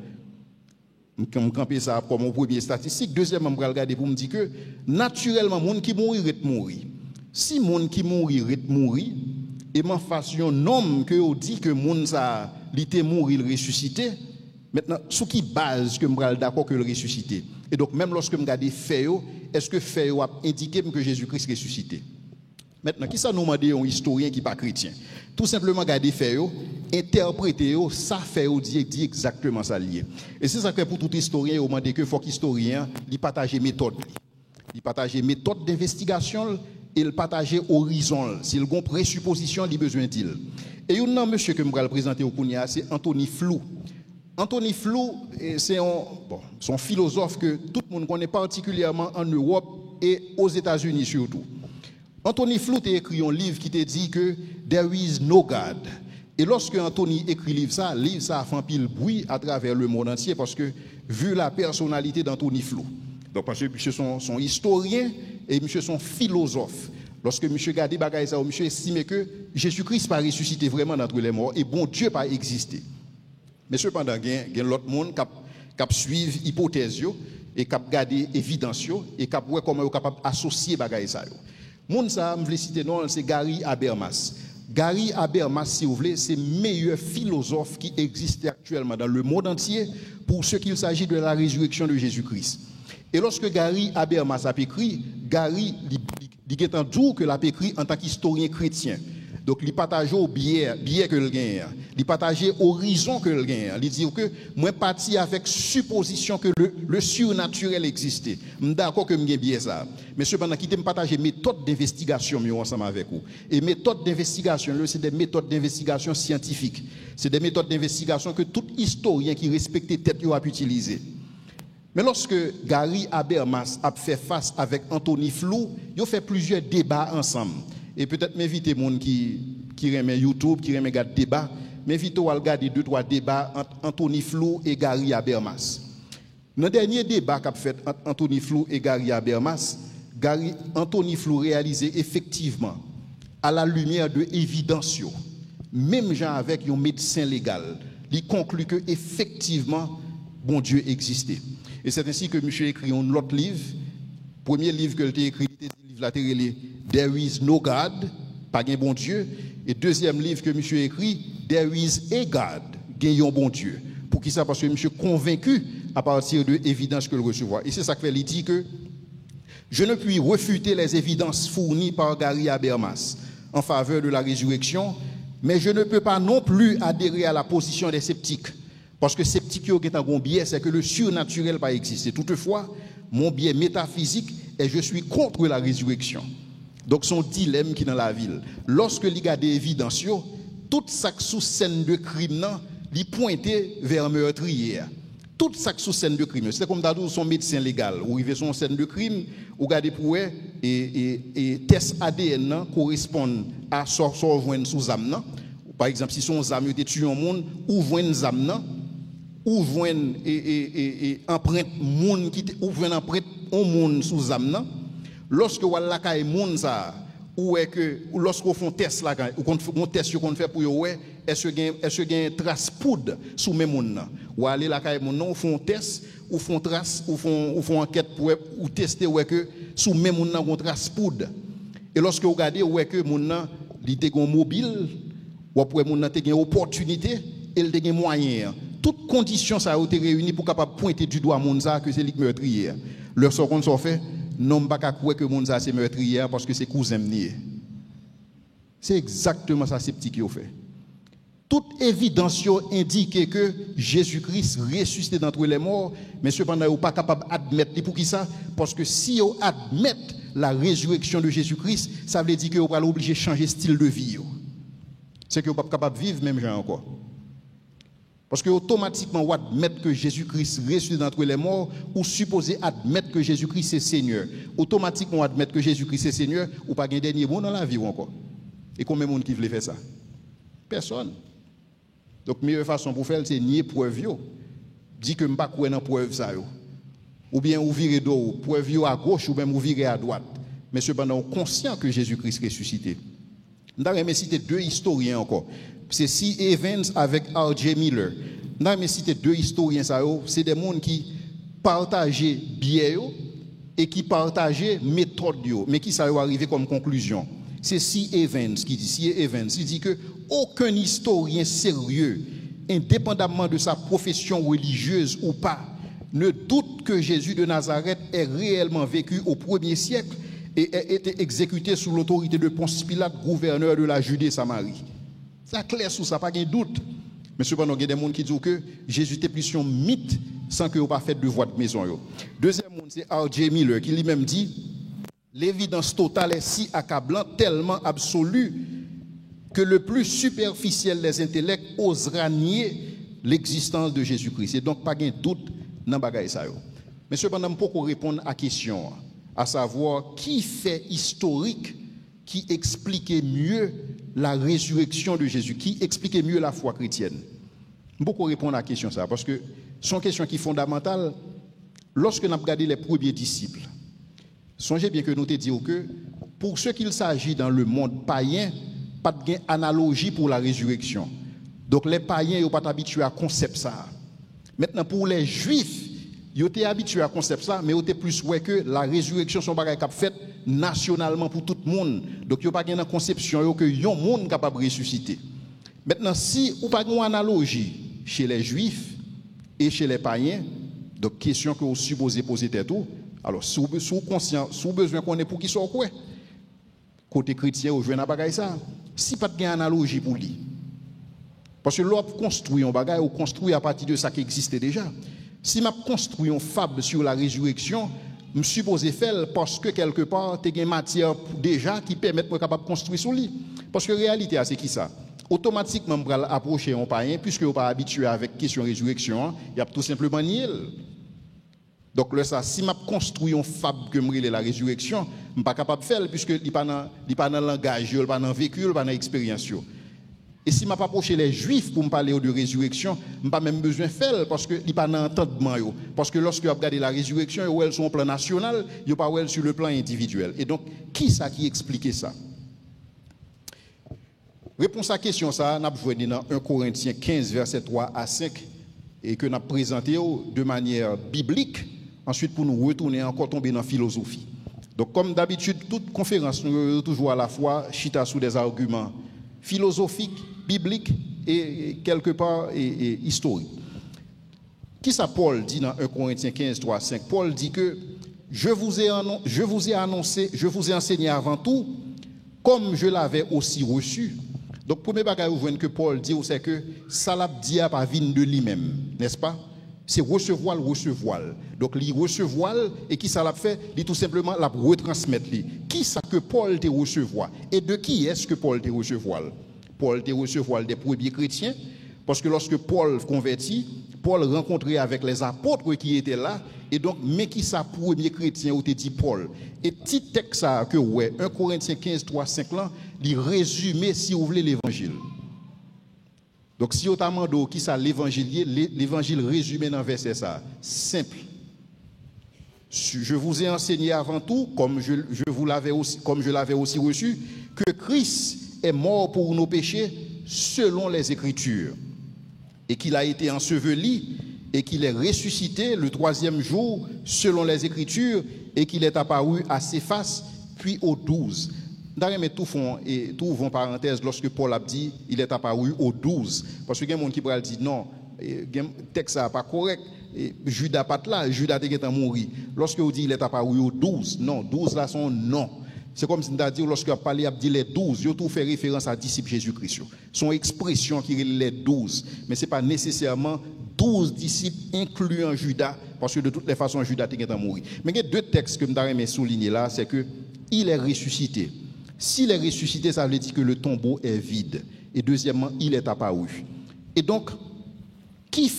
Je camper ça comme mon premier statistique. Deuxièmement, je regarder pour me dire que naturellement, monde qui mourit est mourir. Si monde qui mourit est mourir, et m'en face un homme que on dit que monde ça, il était mort, il ressuscité. Maintenant, sous qui base que je suis d'accord que le ressuscité? Et donc, même lorsque je regarde les faits, est-ce que fait a indiqué que Jésus-Christ ressuscité? Maintenant, qui ça nous demande un historien qui n'est pas chrétien? Tout simplement garder fait, interpréter, ça fait dit exactement ça lié. Et c'est ça que pour tout historien, on demande que faut qu'historien il partage méthode. Il partage méthode d'investigation et il partage horizon. S'il a une présupposition, il a besoin d'il. Et il y a un monsieur que je vais présenter au Kounia, c'est Anthony Flew. Anthony Flew, c'est son philosophe que tout le monde connaît particulièrement en Europe et aux États-Unis surtout. Anthony Flew a écrit un livre qui te dit que there is no God. Et lorsque Anthony écrit livre ça a fait un pile bruit à travers le monde entier parce que vu la personnalité d'Anthony Flew. Donc parce que monsieur son historien et monsieur son philosophe. Lorsque monsieur regarde bagaille ça, monsieur estime que Jésus-Christ pas ressuscité vraiment d'entre les morts et bon Dieu pas existé. Mais cependant, il y a l'autre monde qui suivre l'hypothèse et qui regarde l'évidence et qui voit comment ils sont capables d'associer bagaille ça. Monde ça, je vais citer non, c'est Gary Habermas. Gary Habermas, si vous voulez, c'est le meilleur philosophe qui existe actuellement dans le monde entier pour ce qu'il s'agit de la résurrection de Jésus-Christ. Et lorsque Gary Habermas a écrit, Gary dit que l'a écrit en tant qu'historien chrétien. Donc, il partage au biais que le gagne. Il partage horizon que le gagne. Il dit que moi parti avec supposition que le surnaturel existait. Je suis d'accord que je gagne bien ça. Mais cependant, qui me partage méthode d'investigation ensemble avec vous. Et méthode d'investigation, c'est des méthodes d'investigation scientifiques. C'est des méthodes d'investigation que tout historien qui respecte tête a pu utiliser. Mais lorsque Gary Habermas a fait face avec Anthony Flew, ils ont fait plusieurs débats ensemble. Et peut-être m'inviter les gens qui aiment YouTube, qui aiment regarder débat, m'invite à regarder 2-3 débats entre Anthony Flew et Gary Habermas. Dans le dernier débat qu'a fait entre Anthony Flew et Gary Habermas, Anthony Flew réalisait effectivement, à la lumière de évidence, même gens avec un médecin légal, il conclut que effectivement, bon Dieu existait. Et c'est ainsi que monsieur écrit un autre livre. Premier livre que j'ai écrit, c'était le livre latéral, There is no God, pas un bon Dieu. Et deuxième livre que monsieur écrit, There is a God, un bon Dieu. Pour qui ça? Parce que monsieur convaincu à partir de l'évidence que le recevoir. Et c'est ça que fait, il dit que je ne puis refuter les évidences fournies par Gary Habermas en faveur de la résurrection, mais je ne peux pas non plus adhérer à la position des sceptiques. Parce que sceptique qui ont un biais, c'est que le surnaturel pas exister. Toutefois, mon biais métaphysique est je suis contre la résurrection. Donc son dilemme qui est dans la ville. Lorsque il y a des évidences, toute ça sous scène de crime, il pointait vers meurtrier. Toute ça sous scène de crime. C'est comme dans son médecin légal. Ou il fait son scène de crime, ou regardez pour eux, et test ADN correspond à ce qu'on sous âme. Par exemple, si son âme était tué en monde, ou voit âme, ou voit empreinte monde qui ou voit empreinte en monde sous âme. Lorsque vous la caille monde ça, ou est que lorsqu'on fait un test là, ou qu'on fait un test qu'on fait pour ouais, est-ce que une trace poudre sous même monde ou aller la caille monde non, font un test ou font trace ou font enquête pour ou tester ouais que sous même monde on trace poudre. Et lorsque vous regardez ouais que monde il était mobile ou après monde a une opportunité, il a des moyens. Toutes conditions ça a été réunies pour capable pointer du doigt monde ça que c'est lui meurtrier. Leur seconde sont fait non pas qu'à croire que monde ça c'est meurtrier parce que c'est cousin nié. C'est exactement ça sceptique qui ont fait. Toute évidence indique que Jésus-Christ ressuscité d'entre les morts, mais cependant ils sont pas capable d'admettre pour qui ça parce que si ils admettent la résurrection de Jésus-Christ, ça veut dire que vous allez obligé de changer style de vie. C'est que vous pas capable de vivre même gens encore. Parce que automatiquement, on admet que Jésus-Christ ressuscité d'entre les morts, ou supposé admettre que Jésus-Christ est Seigneur. Automatiquement, on admet que Jésus-Christ est Seigneur, ou pas un dernier mot dans la vie encore. Et combien de monde qui veut faire ça? Personne. Donc, la meilleure façon pour faire, c'est nier preuve. Dis que je ne pas croire dans preuve ça. Ou bien vous virez d'eau, preuve à gauche, ou même vous virez à droite. Mais cependant, conscient que Jésus-Christ est ressuscité. Je vais citer 2 historiens encore. C'est C. Evans avec R.J. Miller. Je vais citer 2 historiens. C'est des gens qui partageaient biais et qui partageaient méthode, mais qui ça arrivé comme conclusion. C'est C. Evans qui dit. C. Evans, il dit que aucun historien sérieux, indépendamment de sa profession religieuse ou pas, ne doute que Jésus de Nazareth ait réellement vécu au 1er siècle et ait été exécuté sous l'autorité de Ponce Pilate, gouverneur de la Judée-Samarie. Ça clair sur ça, pas de doute. Mais cependant, il y a des gens qui disent que Jésus était plus un mythe sans que vous pas fait de voix de maison. Deuxième monde, c'est R.J. Miller qui lui-même dit l'évidence totale est si accablante, tellement absolue, que le plus superficiel des intellects osera nier l'existence de Jésus-Christ. Et donc, pas de doute dans le bagage. Mais cependant, je peux répondre à la question, à savoir qui fait historique qui expliquait mieux la résurrection de Jésus, qui expliquait mieux la foi chrétienne. Beaucoup répondre à la question ça, parce que c'est une question qui est fondamentale. Lorsque nous avons regardé les premiers disciples, songez bien que nous te disons que pour ce qu'il s'agit dans le monde païen, pas de analogie pour la résurrection. Donc les païens n'ont pas habitués à concept ça. Maintenant pour les juifs, ils étaient habitués à concept ça, mais ils étaient plus ouais que la résurrection son bagage cap fait nationalement pour tout le monde. Donc il n'y a pas de conception que y a un monde capable de ressusciter. Maintenant si ou pas une analogie chez les juifs et chez les païens, donc question que vous supposez poser tête tout. Alors si vous conscient, si vous besoin qu'on est pour qui soit quoi. Côté chrétien ou jouer dans bagage ça. Si pas de analogie pour lui. Parce que l'on construit un bagage ou construit à partir de ça qui existait déjà. Si m'a construit une fable sur la résurrection, je suppose faire parce que quelque part, tu as une matière déjà qui permet de capable construire sur lui. Parce que la réalité, c'est qui ça? Automatiquement, je vais approcher un païen, puisque je ne suis pas habitué avec la question de résurrection, il y a tout simplement nié. Donc, là, ça, si je construis une fable que je la résurrection, je ne suis pas capable de faire, puisque il n'est pas dans le langage, il n'est pas dans le vécu, il n'est pas dans l'expérience. Et si je ne pas approché les Juifs pour me parler de résurrection, je n'ai pas même besoin de faire parce que il pas dans entendement. Parce que lorsque vous regardez la résurrection, vous êtes sur le plan national, vous pas sur le plan individuel. Et donc, qui ça qui explique ça? Réponse à la question, ça, nous avons vu dans 1 Corinthiens 15, verset 3 à 5, et que nous avons présenté de manière biblique, ensuite pour nous retourner encore tomber dans la philosophie. Donc, comme d'habitude, toute conférence, nous toujours à la fois chita sous des arguments philosophiques, bibliques et quelque part historiques. Qui ça Paul dit dans 1 Corinthiens 15, 3, 5? Paul dit que je vous ai annoncé, je vous ai enseigné avant tout, comme je l'avais aussi reçu. Donc, premier bagage que Paul dit, c'est que ça l'a dit à pas vine de lui-même, n'est-ce pas? C'est recevoir. Donc, il recevoir et qui ça l'a fait? Il tout simplement l'a retransmettre. Qui ça que Paul te recevoir? Et de qui est-ce que Paul te recevoir? Paul te recevoir des premiers chrétiens, parce que lorsque Paul convertit, Paul rencontrait avec les apôtres qui étaient là, et donc, mais qui ça premier chrétien ou te dit Paul? Et petit texte ça que ouais, 1 Corinthiens 15, 3, 5 là, il résume si vous voulez l'évangile. Donc, si vous demandez qui ça l'évangile résumé dans verset ça, simple. Je vous ai enseigné avant tout, comme je l'avais aussi reçu, que Christ est mort pour nos péchés selon les Écritures, et qu'il a été enseveli, et qu'il est ressuscité le troisième jour selon les Écritures, et qu'il est apparu à Céphas, puis aux 12. D'ailleurs, tout vont parenthèse lorsque Paul a dit il est apparu aux 12. Parce que il y a des gens qui pourraient dire non, le texte n'est pas correct. Judas pas là, Judas est mort. Lorsque vous dites il est apparu aux 12, non, 12 là sont non. C'est comme si on a dit lorsque vous parlez dit les 12, vous tout fait référence à disciples Jésus-Christ. Son expression qui est les 12, mais ce n'est pas nécessairement 12 disciples incluant Judas, parce que de toutes les façons Judas est mort. Mais il y a deux textes que je voudrais souligner là, c'est que il est ressuscité. S'il est ressuscité, ça veut dire que le tombeau est vide. Et deuxièmement, il est apparu. Et donc, qui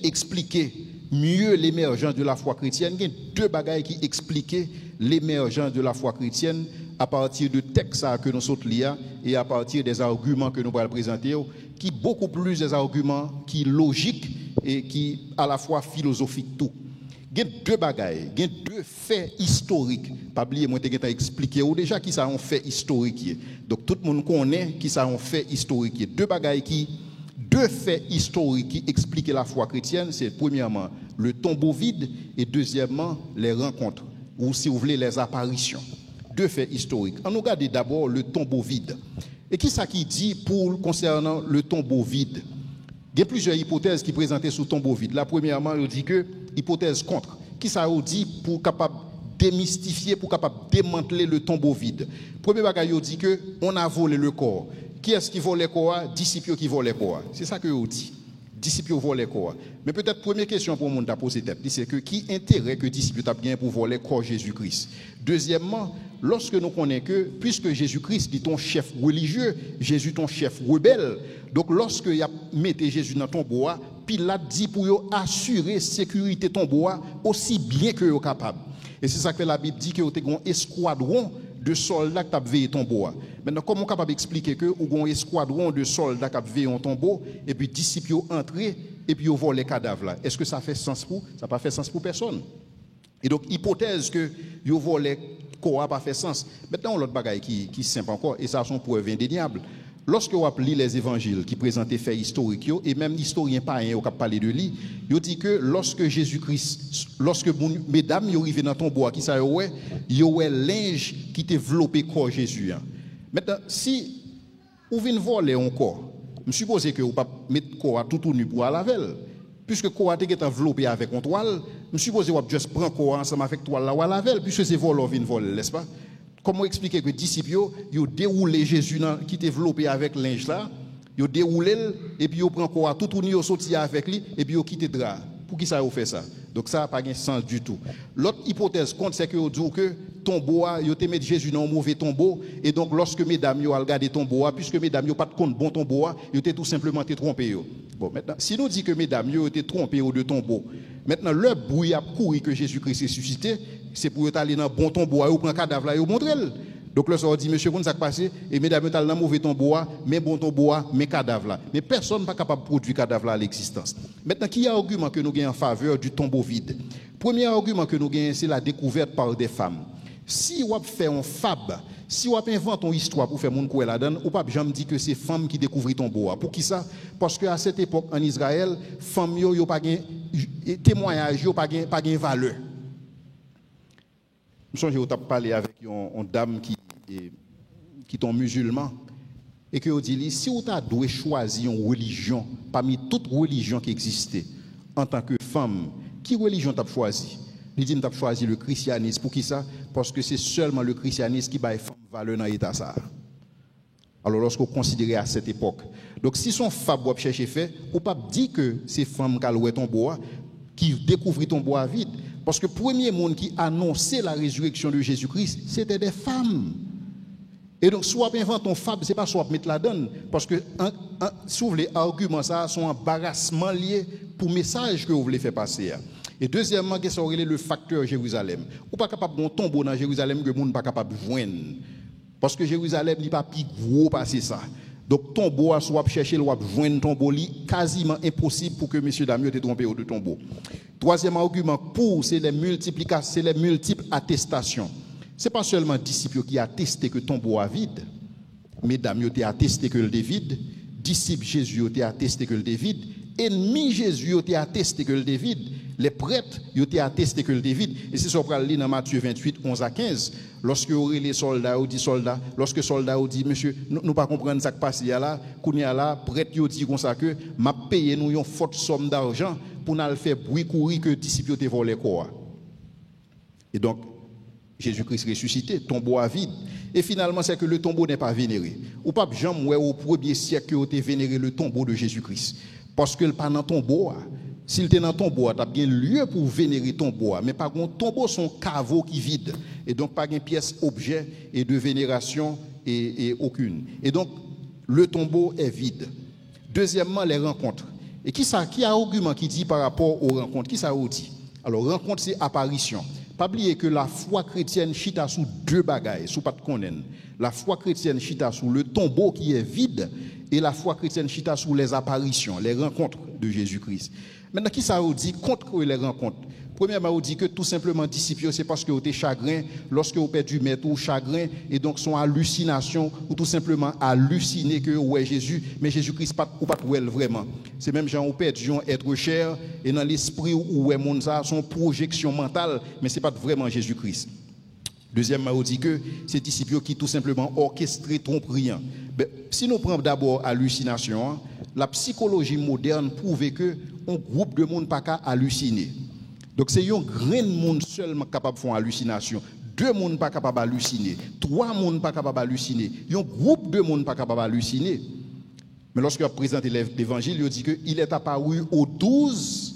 expliquait mieux l'émergence de la foi chrétienne? Il y a deux bagailles qui expliquaient l'émergence de la foi chrétienne à partir de textes que nous sommes liés et à partir des arguments que nous allons présenter, qui beaucoup plus des arguments qui logiques et qui à la fois philosophiques tout. Il y a deux bagailles, il y a deux faits historiques. Pas oublier, moi, je expliqué déjà qui ça un fait historique. Donc, tout le monde connaît qui ça un fait historique. Deux faits historiques qui expliquent la foi chrétienne, c'est premièrement le tombeau vide et deuxièmement les rencontres, ou si vous voulez, les apparitions. Deux faits historiques. On regarde d'abord le tombeau vide. Et qui ça qui dit concernant le tombeau vide? Il y a plusieurs hypothèses qui présentées sous tombeau vide. La premièrement, il dit que hypothèse contre. Qui ça dit pour capable démystifier, pour capable démanteler le tombeau vide? Premier bagage, il dit que on a volé le corps. Qui est-ce qui vole le corps? Disciples qui volent le corps. C'est ça que il dit. Disciples volent le corps. Mais peut-être première question pour le monde à poser tête, c'est que qui intérêt que disciples a bien pour voler le corps Jésus-Christ? Deuxièmement, lorsque nous connaissons que, puisque Jésus-Christ dit ton chef religieux, Jésus ton chef rebelle, donc lorsque il a mis Jésus dans ton bois, Pilate dit pour assurer sécurité ton bois aussi bien que vous capable. Et c'est ça que la Bible dit que vous avez un escadron de soldats qui ont veillé ton bois. Maintenant, comment on est capable d'expliquer que vous avez un escadron de soldats qui ont veillé ton bois et puis disciples ont entré et puis ils volent les cadavres là? Est-ce que ça fait sens pour? Ça n'a pas fait sens pour personne. Et donc, hypothèse que ils volent corps n'a pas fait sens. Maintenant, l'autre bagaille qui est simple encore, et ça sont preuves indéniables. Lorsque vous lisez les évangiles qui présentent des faits historiques, et même l'historien païen qui a parlé de lui, il dit que lorsque Jésus-Christ, lorsque mesdames y arrivent dans ton bois, qui ça ouais, il y a linge qui développé corps Jésus. Maintenant, si vous venez voler un corps, je suppose que vous ne pouvez pas mettre corps tout nu pour laver. Puisque le corps est enveloppé avec une toile, je suppose que vous juste prendre le corps ensemble avec la toile là ou laver, puisque c'est voler, vient voler, n'est-ce pas? Comment expliquer que les disciples ont déroulé Jésus qui est développé avec linge là, ils ont déroulé et puis ils prennent corps tout tourné, ils sorti avec lui et puis ils quittent le drap. Pour qui ça a fait ça? Donc ça n'a pas de sens du tout. L'autre hypothèse compte, c'est que vous dites que tombeau, ils ont mis Jésus dans un mauvais tombeau et donc lorsque mesdames ont regardé tombeau, puisque mesdames n'ont pas de compte bon tombeau, ils ont tout simplement trompés. Bon, maintenant, si nous disons que mesdames ont été trompées de tombeau, maintenant le bruit a couru que Jésus-Christ est ressuscité, c'est pour aller dans bon tombeau ou prendre cadavre là et montrer. Donc le soir dit monsieur qu'on ça passé et mesdames t'as dans mauvais tombeau mais bon tombeau mais cadavre là. Mais personne n'est pas capable de produire cadavre là à l'existence. Maintenant qui y a argument que nous gagnons en faveur du tombeau vide. Premier argument que nous gagnons c'est la découverte par des femmes. Si on fait un fab, si on invente une histoire pour faire mon coué là-dedans, ou pas jamais dit que c'est femmes qui découvrent ton bois. Pour qui ça? Parce que à cette époque en Israël, femmes yo pas gain témoignage, yo pas gain valeur. Je songe au parler avec une dame qui est musulman et que dit si on t'a dû choisir une religion parmi toutes les religions qui existaient en tant que femme, qui religion t'as choisi? Il dit, nous avons choisi le christianisme. Pour qui ça? Parce que c'est seulement le christianisme qui va faire valeur dans l'état ça. Alors, lorsqu'on considère à cette époque. Donc, si son femme doit chercher fait, on ne peut pas dire que c'est femme qui a loué ton bois, qui découvrit ton bois vide. Parce que le premier monde qui annonçait la résurrection de Jésus-Christ, c'était des femmes. Et donc, soit on invente ton fable, ce n'est pas soit mettre la donne. Parce que, si vous voulez, arguments, ça, sont embarrassement liés pour le message que vous voulez faire passer. Et deuxièmement, qu'est-ce que c'est le facteur Jérusalem? Ou pas capable de tomber dans Jérusalem que le monde n'est pas capable de joindre. Parce que Jérusalem n'est pas plus gros passer ça. Donc tombeau, soit chercher le joindre tombeau, quasiment impossible pour que messieurs dames te trompé de tombeau. Troisième argument pour, c'est les multiplications, c'est les multiples attestations. Ce n'est pas seulement disciples qui attestent que tombeau est vide. Mesdames, ont attesté que le est vide. Disciples Jésus ont attesté que le est vide. Ennemis Jésus ont attesté que le est vide. Les prêtres ont attesté que le est vide. Et c'est ça qu'on va lire dans Matthieu 28, 11 à 15. Lorsque les soldats ont dit soldats, lorsque les soldats ont dit monsieur, nous ne pas comprendre ce qui passe là, qu'on y a là, prêtre ont dit comme ça que m'a payé nous une forte somme d'argent pour nous faire bruit courir que les disciples ont volé quoi. Et donc Jésus-Christ ressuscité, tombeau à vide. Et finalement, c'est que le tombeau n'est pas vénéré. Ou pas jamais au premier siècle que vous avez vénéré le tombeau de Jésus-Christ. Parce que le pas dans le tombeau. S'il était dans ton bois, tu as bien lieu pour vénérer ton bois, mais pas un tombeau, son caveau qui vide. Et donc, pas une pièce objet et de vénération et aucune. Et donc, le tombeau est vide. Deuxièmement, les rencontres. Et qui a argument qui dit par rapport aux rencontres? Qui ça dit? Alors, rencontre, c'est apparition. Pas oublier que la foi chrétienne chita sous deux bagailles, sous pas de connaître. La foi chrétienne chita sous le tombeau qui est vide et la foi chrétienne chita sous les apparitions, les rencontres de Jésus-Christ. Maintenant, qui ça vous dit contre les rencontres? Premièrement, on dit que tout simplement disciples, c'est parce que vous êtes chagrin, lorsque vous perdu maître ou chagrin, et donc son hallucination, ou tout simplement halluciner que ouais Jésus, mais Jésus-Christ ou pas vraiment. C'est même gens ou perdu être cher, et dans l'esprit où est monde ça, son projection mentale, mais c'est pas vraiment Jésus-Christ. Deuxièmement, on dit que c'est disciples qui tout simplement orchestré tromperie. Si nous prenons d'abord hallucination, la psychologie moderne prouve que un groupe de monde pas qu'à halluciner. Donc c'est un grand monde seulement capable de faire hallucination. Deux monde pas capable d'halluciner. Trois monde pas capable d'halluciner. Un groupe de monde pas capable d'halluciner. Mais lorsque vous présentez l'évangile, il dit qu'il est apparu aux 12,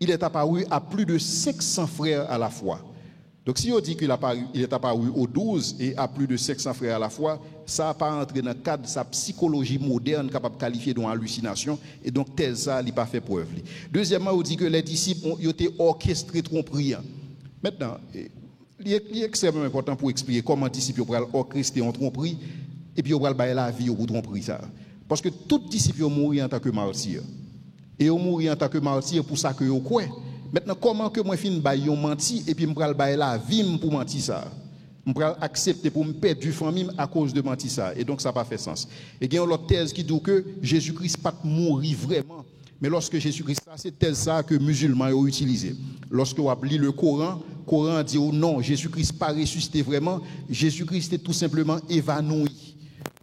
il est apparu à plus de 500 frères à la fois. Donc si on dit qu'il est apparu aux 12 et à plus de 500 frères à la fois, ça n'a pas entré dans le cadre de sa psychologie moderne capable de qualifier d'une hallucination et donc tel ça, il n'a pas fait preuve. Deuxièmement, on dit que les disciples ont été orchestrés tromperie. Maintenant, il est extrêmement important pour expliquer comment les disciples ont orchestré en tromperie et puis ils ont bailler la vie pour tromperie ça. Parce que tout disciple mourir en tant que martyr. Et ils mourir en tant que martyr pour ça que vous croyez. Maintenant, comment que moi fin bailler menti et puis me pral bailler la vie pour mentir ça? Me pral accepter pour me perdre du famille à cause de mentir ça et donc ça n'a pas fait sens. Et il y a une autre thèse qui dit que Jésus-Christ pas mourir vraiment. Mais lorsque Jésus-Christ c'est thèse ça que les musulmans ont utilisé. Lorsque vous lisez le Coran dit oh non, Jésus-Christ pas ressuscité vraiment, Jésus-Christ est tout simplement évanoui.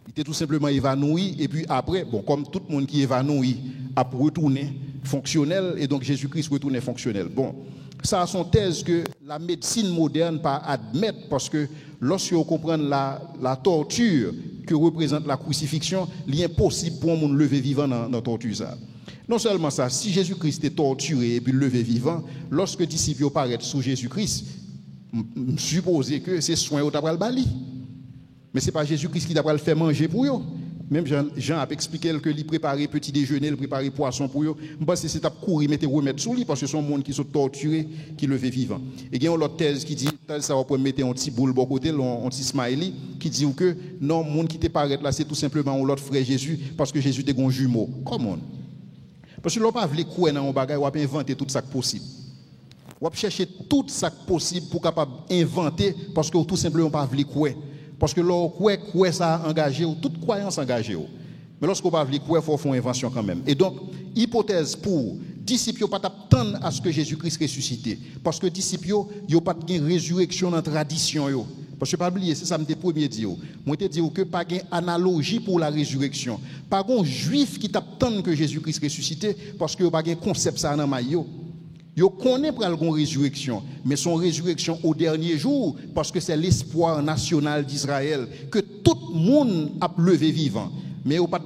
Il était tout simplement évanoui et puis après bon comme tout le monde qui est évanoui a retourné fonctionnel et donc Jésus-Christ retourne fonctionnel. Bon, ça a son thèse que la médecine moderne pas admettre parce que lorsque vous comprenez la torture que représente la crucifixion, il est impossible pour un monde lever vivant dans la torture ça. Non seulement ça, si Jésus-Christ est torturé et puis levé vivant, lorsque les disciples paraissent sous Jésus-Christ, supposez que c'est soin au tabral bali. Mais ce n'est pas Jésus-Christ qui t'a le fait manger pour eux. Même Jean a expliqué que il préparait petit déjeuner, il préparait poisson pour eux. Je pense que c'est à courir, mettre remettre sous lui parce que ce sont des gens qui sont torturés, qui le fait vivant. Et il y a une autre thèse qui dit, ça va pour mettre un petit boule de côté, un petit smiley, qui dit que non, le monde qui te paraît là, c'est tout simplement l'autre frère Jésus parce que Jésus était un jumeau. Comment? Parce que l'on pas voulu croire dans un bagage, on a inventé tout ça possible. On va chercher tout ça possible pour capable inventer parce que tout simplement pas voulu croire. Parce que lorsqu'on croit ça engagé, toute croyance engagée. Mais lorsqu'on pas voulu croire, il faut faire une invention quand même. Et donc, hypothèse pour disciples pas attendre à ce que Jésus-Christ ressuscite. Parce que disciples, ils n'ont pas de résurrection dans la tradition. Parce que pas oublier, c'est ça que je premier dit. Moi te dit que pas de analogie pour la résurrection. Pas de juif qui t'attend que Jésus-Christ ressuscite parce que pas de concept ça dans maillot. Yo connaît pour la résurrection, mais son résurrection au dernier jour, parce que c'est l'espoir national d'Israël, que tout le monde a levé vivant. Mais yo pas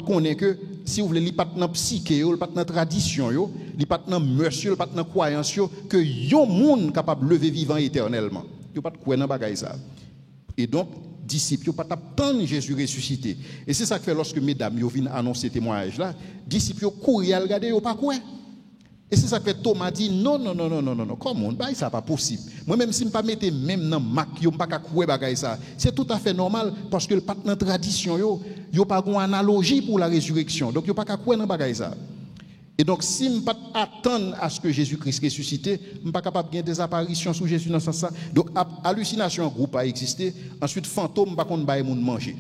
connaît que si vous voulez, il pas dans psyché, il pas dans tradition, il pas dans monsieur, il pas dans croyance que yon monde capable lever vivant éternellement. Yo pas croire dans bagaille ça. Et donc disciples pas attendre Jésus ressuscité. Et c'est ça que fait lorsque mesdames yo viennent annoncer témoignage là, disciples courir regarder yo pas quoi. Et c'est ça que Thomas dit non, comment bah ça pas possible. Moi même si je pas mettre même dans Mac, yo pas croire bagay ça. C'est tout à fait normal parce que le pas dans tradition yo pas une analogie pour la résurrection. Donc yo pas croire dans bagay ça. Et donc si je pas attendre à ce que Jésus-Christ ressuscité, je pas capable de des apparitions sur Jésus dans ce sens. Donc hallucination groupe a existé, ensuite fantôme pas contre bailler monde manger.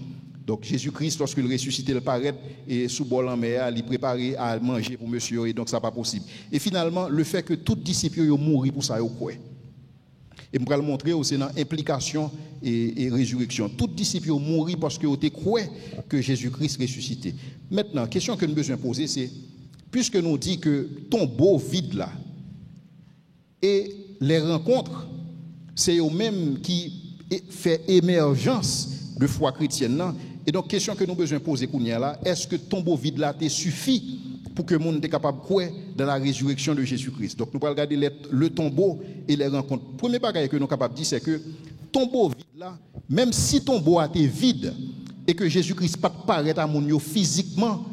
Donc Jésus-Christ, lorsqu'il ressuscité, il paraît et sous bol en mer, il préparait à manger pour monsieur, et donc ça n'est pas possible. Et finalement, le fait que tous les disciples ont mouru pour ça, ils croient. Et je vais le montrer aussi dans implication et résurrection. Tous les disciples ont mouru parce qu'ils ont croient que Jésus-Christ ressuscité. Maintenant, la question que nous avons besoin de poser, c'est, puisque nous dit que tombeau vide là, et les rencontres, c'est eux-mêmes qui font émergence de foi chrétienne là. Et donc, question que nous avons besoin de poser, est-ce que tombeau vide là suffit pour que le monde soit capable de croire dans la résurrection de Jésus-Christ? Donc, nous allons regarder le tombeau et les rencontres. Le premier bagage que nous sommes capables de dire, c'est que tombeau vide là, même si tombeau a été vide et que Jésus-Christ pas paraît à mon physiquement,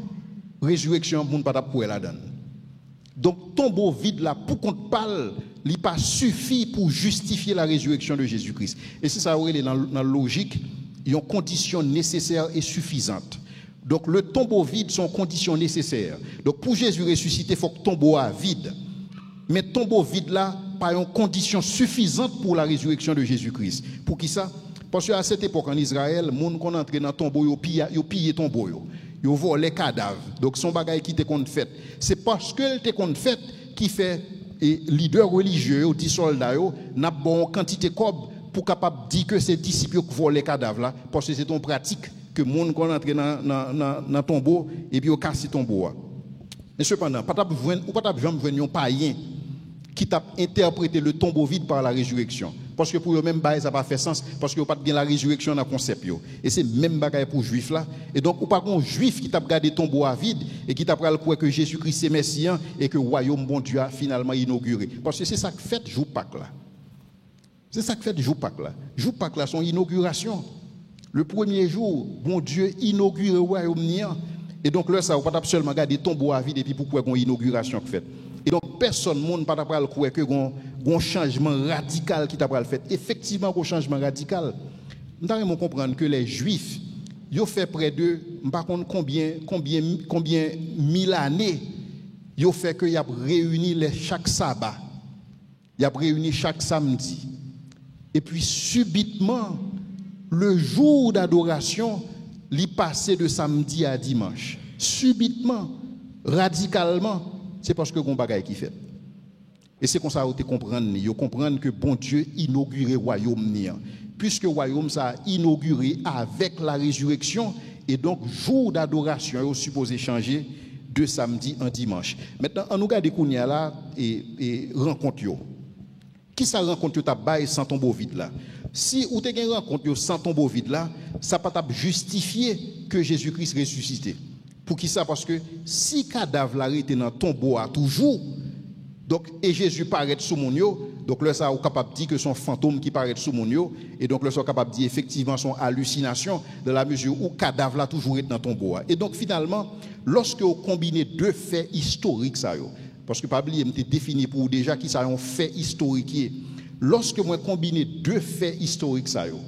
résurrection, le monde pas croire là-dedans. Donc, tombeau vide là, pour qu'on parle, il n'a pas suffi pour justifier la résurrection de Jésus-Christ. Et c'est ça, dans la logique. Ils ont conditions nécessaires et suffisantes. Donc le tombeau vide sont conditions nécessaires. Donc pour Jésus ressuscité, il faut que le tombeau soit vide. Mais le tombeau vide là, pas une condition suffisante pour la résurrection de Jésus-Christ. Pour qui ça? Parce qu'à cette époque en Israël, les gens qui entrent dans le tombeau, ils pillent le tombeau. Ils volent les cadavres. Donc son bagage qui était qu'on fait. C'est parce que le qu'on fait qui fait leader religieux, 10 soldats, n'a bon quantité de cob pour capable dire que c'est disciples qui volent les cadavres là, parce que c'est une pratique que les gens entre dans le tombeau et puis ils cassent le tombeau. Mais cependant, pas jamais venir un païen qui t'a interprété le tombeau vide par la résurrection. Parce que pour eux-mêmes, ça n'a pas fait sens, parce qu'ils n'ont pas bien la résurrection dans le concept. Et c'est même bagaille pour les juifs là. Et donc, ou pas un juif qui t'a gardé le tombeau à vide et qui t'a pris le croire que Jésus-Christ est Messie et que le royaume bon Dieu a finalement inauguré. Parce que c'est ça que fait jour Pâques là. C'est ça que fait jour Pâques là. Jour Pâques là, son inauguration. Le premier jour, bon Dieu inaugure le royaume niant. Et donc là, ça, on ne peut pas seulement garder tombeau à vide et puis pourquoi il y a une inauguration qui fait. Et donc, personne ne peut pas croire qu'il y a un changement radical qui t'a fait. Effectivement, un changement radical. Nous devons comprendre que les Juifs, ils ont fait près de, par contre, combien mille années, ils ont fait qu'ils ont réuni chaque sabbat. Ils ont réuni chaque samedi. Et puis, subitement, le jour d'adoration, il passait de samedi à dimanche. Subitement, radicalement, c'est parce que on bagaille qui fait. Et c'est comme ça que vous comprenez. Vous comprenez que bon Dieu inauguré le royaume. Puisque le royaume ça a inauguré avec la résurrection, et donc jour d'adoration est supposé changer de samedi en dimanche. Maintenant, on nous regarde Kounia là et rencontre. Qui ça rencontre ta bail sans tombeau vide là? Si vous avez une rencontre sans tombeau vide là, ça ne peut pas justifier que Jésus-Christ ressuscité. Pour qui ça? Parce que si cadavre là était dans le tombeau à toujours, donc, et Jésus paraît sous mon yo, Donc là, ça est capable de dire que son fantôme qui paraît sous mon yo, et donc là, ça est capable de dire effectivement son hallucination, dans la mesure où le cadavre là toujours est dans ton bois. Et donc finalement, lorsque vous combinez deux faits historiques, ça yo, parce que pas oublier, je défini pour vous déjà qui ça un fait historique. Lorsque moi combine deux faits historiques, ça yo,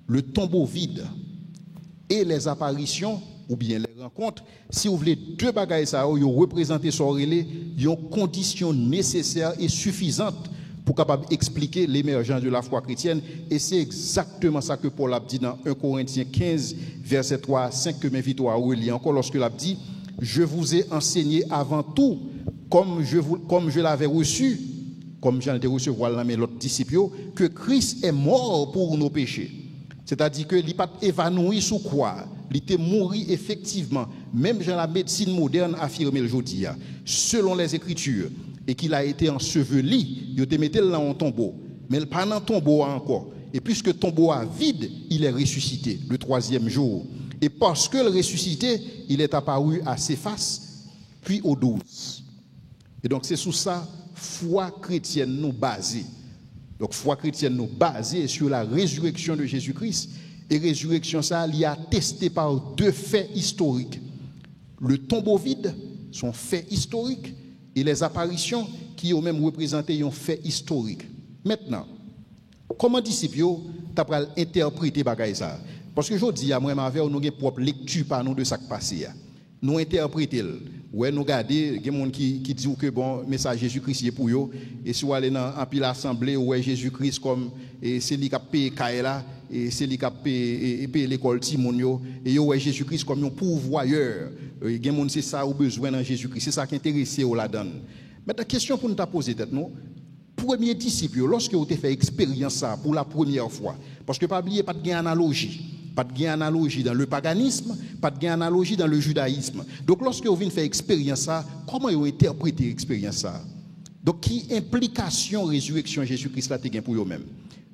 le tombeau vide et les apparitions, ou bien les rencontres, si vous voulez deux bagages, ça yo représenter sur relais, une condition nécessaire et suffisante pour capable expliquer l'émergence de la foi chrétienne. Et c'est exactement ça que Paul a dit dans 1 Corinthiens 15, verset 3 à 5, que m'invite à relire encore lorsque il a dit « Je vous ai enseigné avant tout, comme je l'avais reçu, comme j'en ai reçu voilà mais l'autre disciple, que Christ est mort pour nos péchés. » C'est-à-dire que il n'est pas évanoui sous quoi, il était mort effectivement, même dans la médecine moderne affirmé le jeudi, selon les Écritures, et qu'il a été enseveli, il te mettait là en tombeau, mais pas dans tombeau encore. Et puisque le tombeau est vide, il est ressuscité le troisième jour. Et parce que le ressuscité, il est apparu à Céphas, puis aux 12. Et donc c'est sous ça, foi chrétienne nous basée. Donc foi chrétienne nous basée sur la résurrection de Jésus-Christ. Et résurrection ça, il est attesté par deux faits historiques. Le tombeau vide, son fait historique, et les apparitions qui ont même représenté un fait historique. Maintenant, comment disciples tu as interprété bagaille ça? Parce que je dis à moi avec nous avons propre lecture par nous de ça qui passé. Nous interpréter. Ouais, nous regarder, il y a des gens qui disent que bon message Jésus-Christ est pour eux, et si vous allez dans un pile assemblée ouais Jésus-Christ comme c'est lui qui a payé Kaela et c'est lui qui a payé l'école Timonio et ouais Jésus-Christ comme un pourvoyeur. Il y a des gens c'est ça ou besoin dans Jésus-Christ, c'est ça qui intéresse au là-dedans. Maintenant question pour nous poser tête nous. Premier disciple lorsque vous avez fait expérience ça pour la première fois parce que pas oublier pas de analogie. Pas de analogie dans le paganisme, pas de analogie dans le judaïsme. Donc, lorsque vous venez faire expérience ça, comment vous interprétez l'expérience ça? Donc, qui implication résurrection Jésus-Christ là te pour vous-même?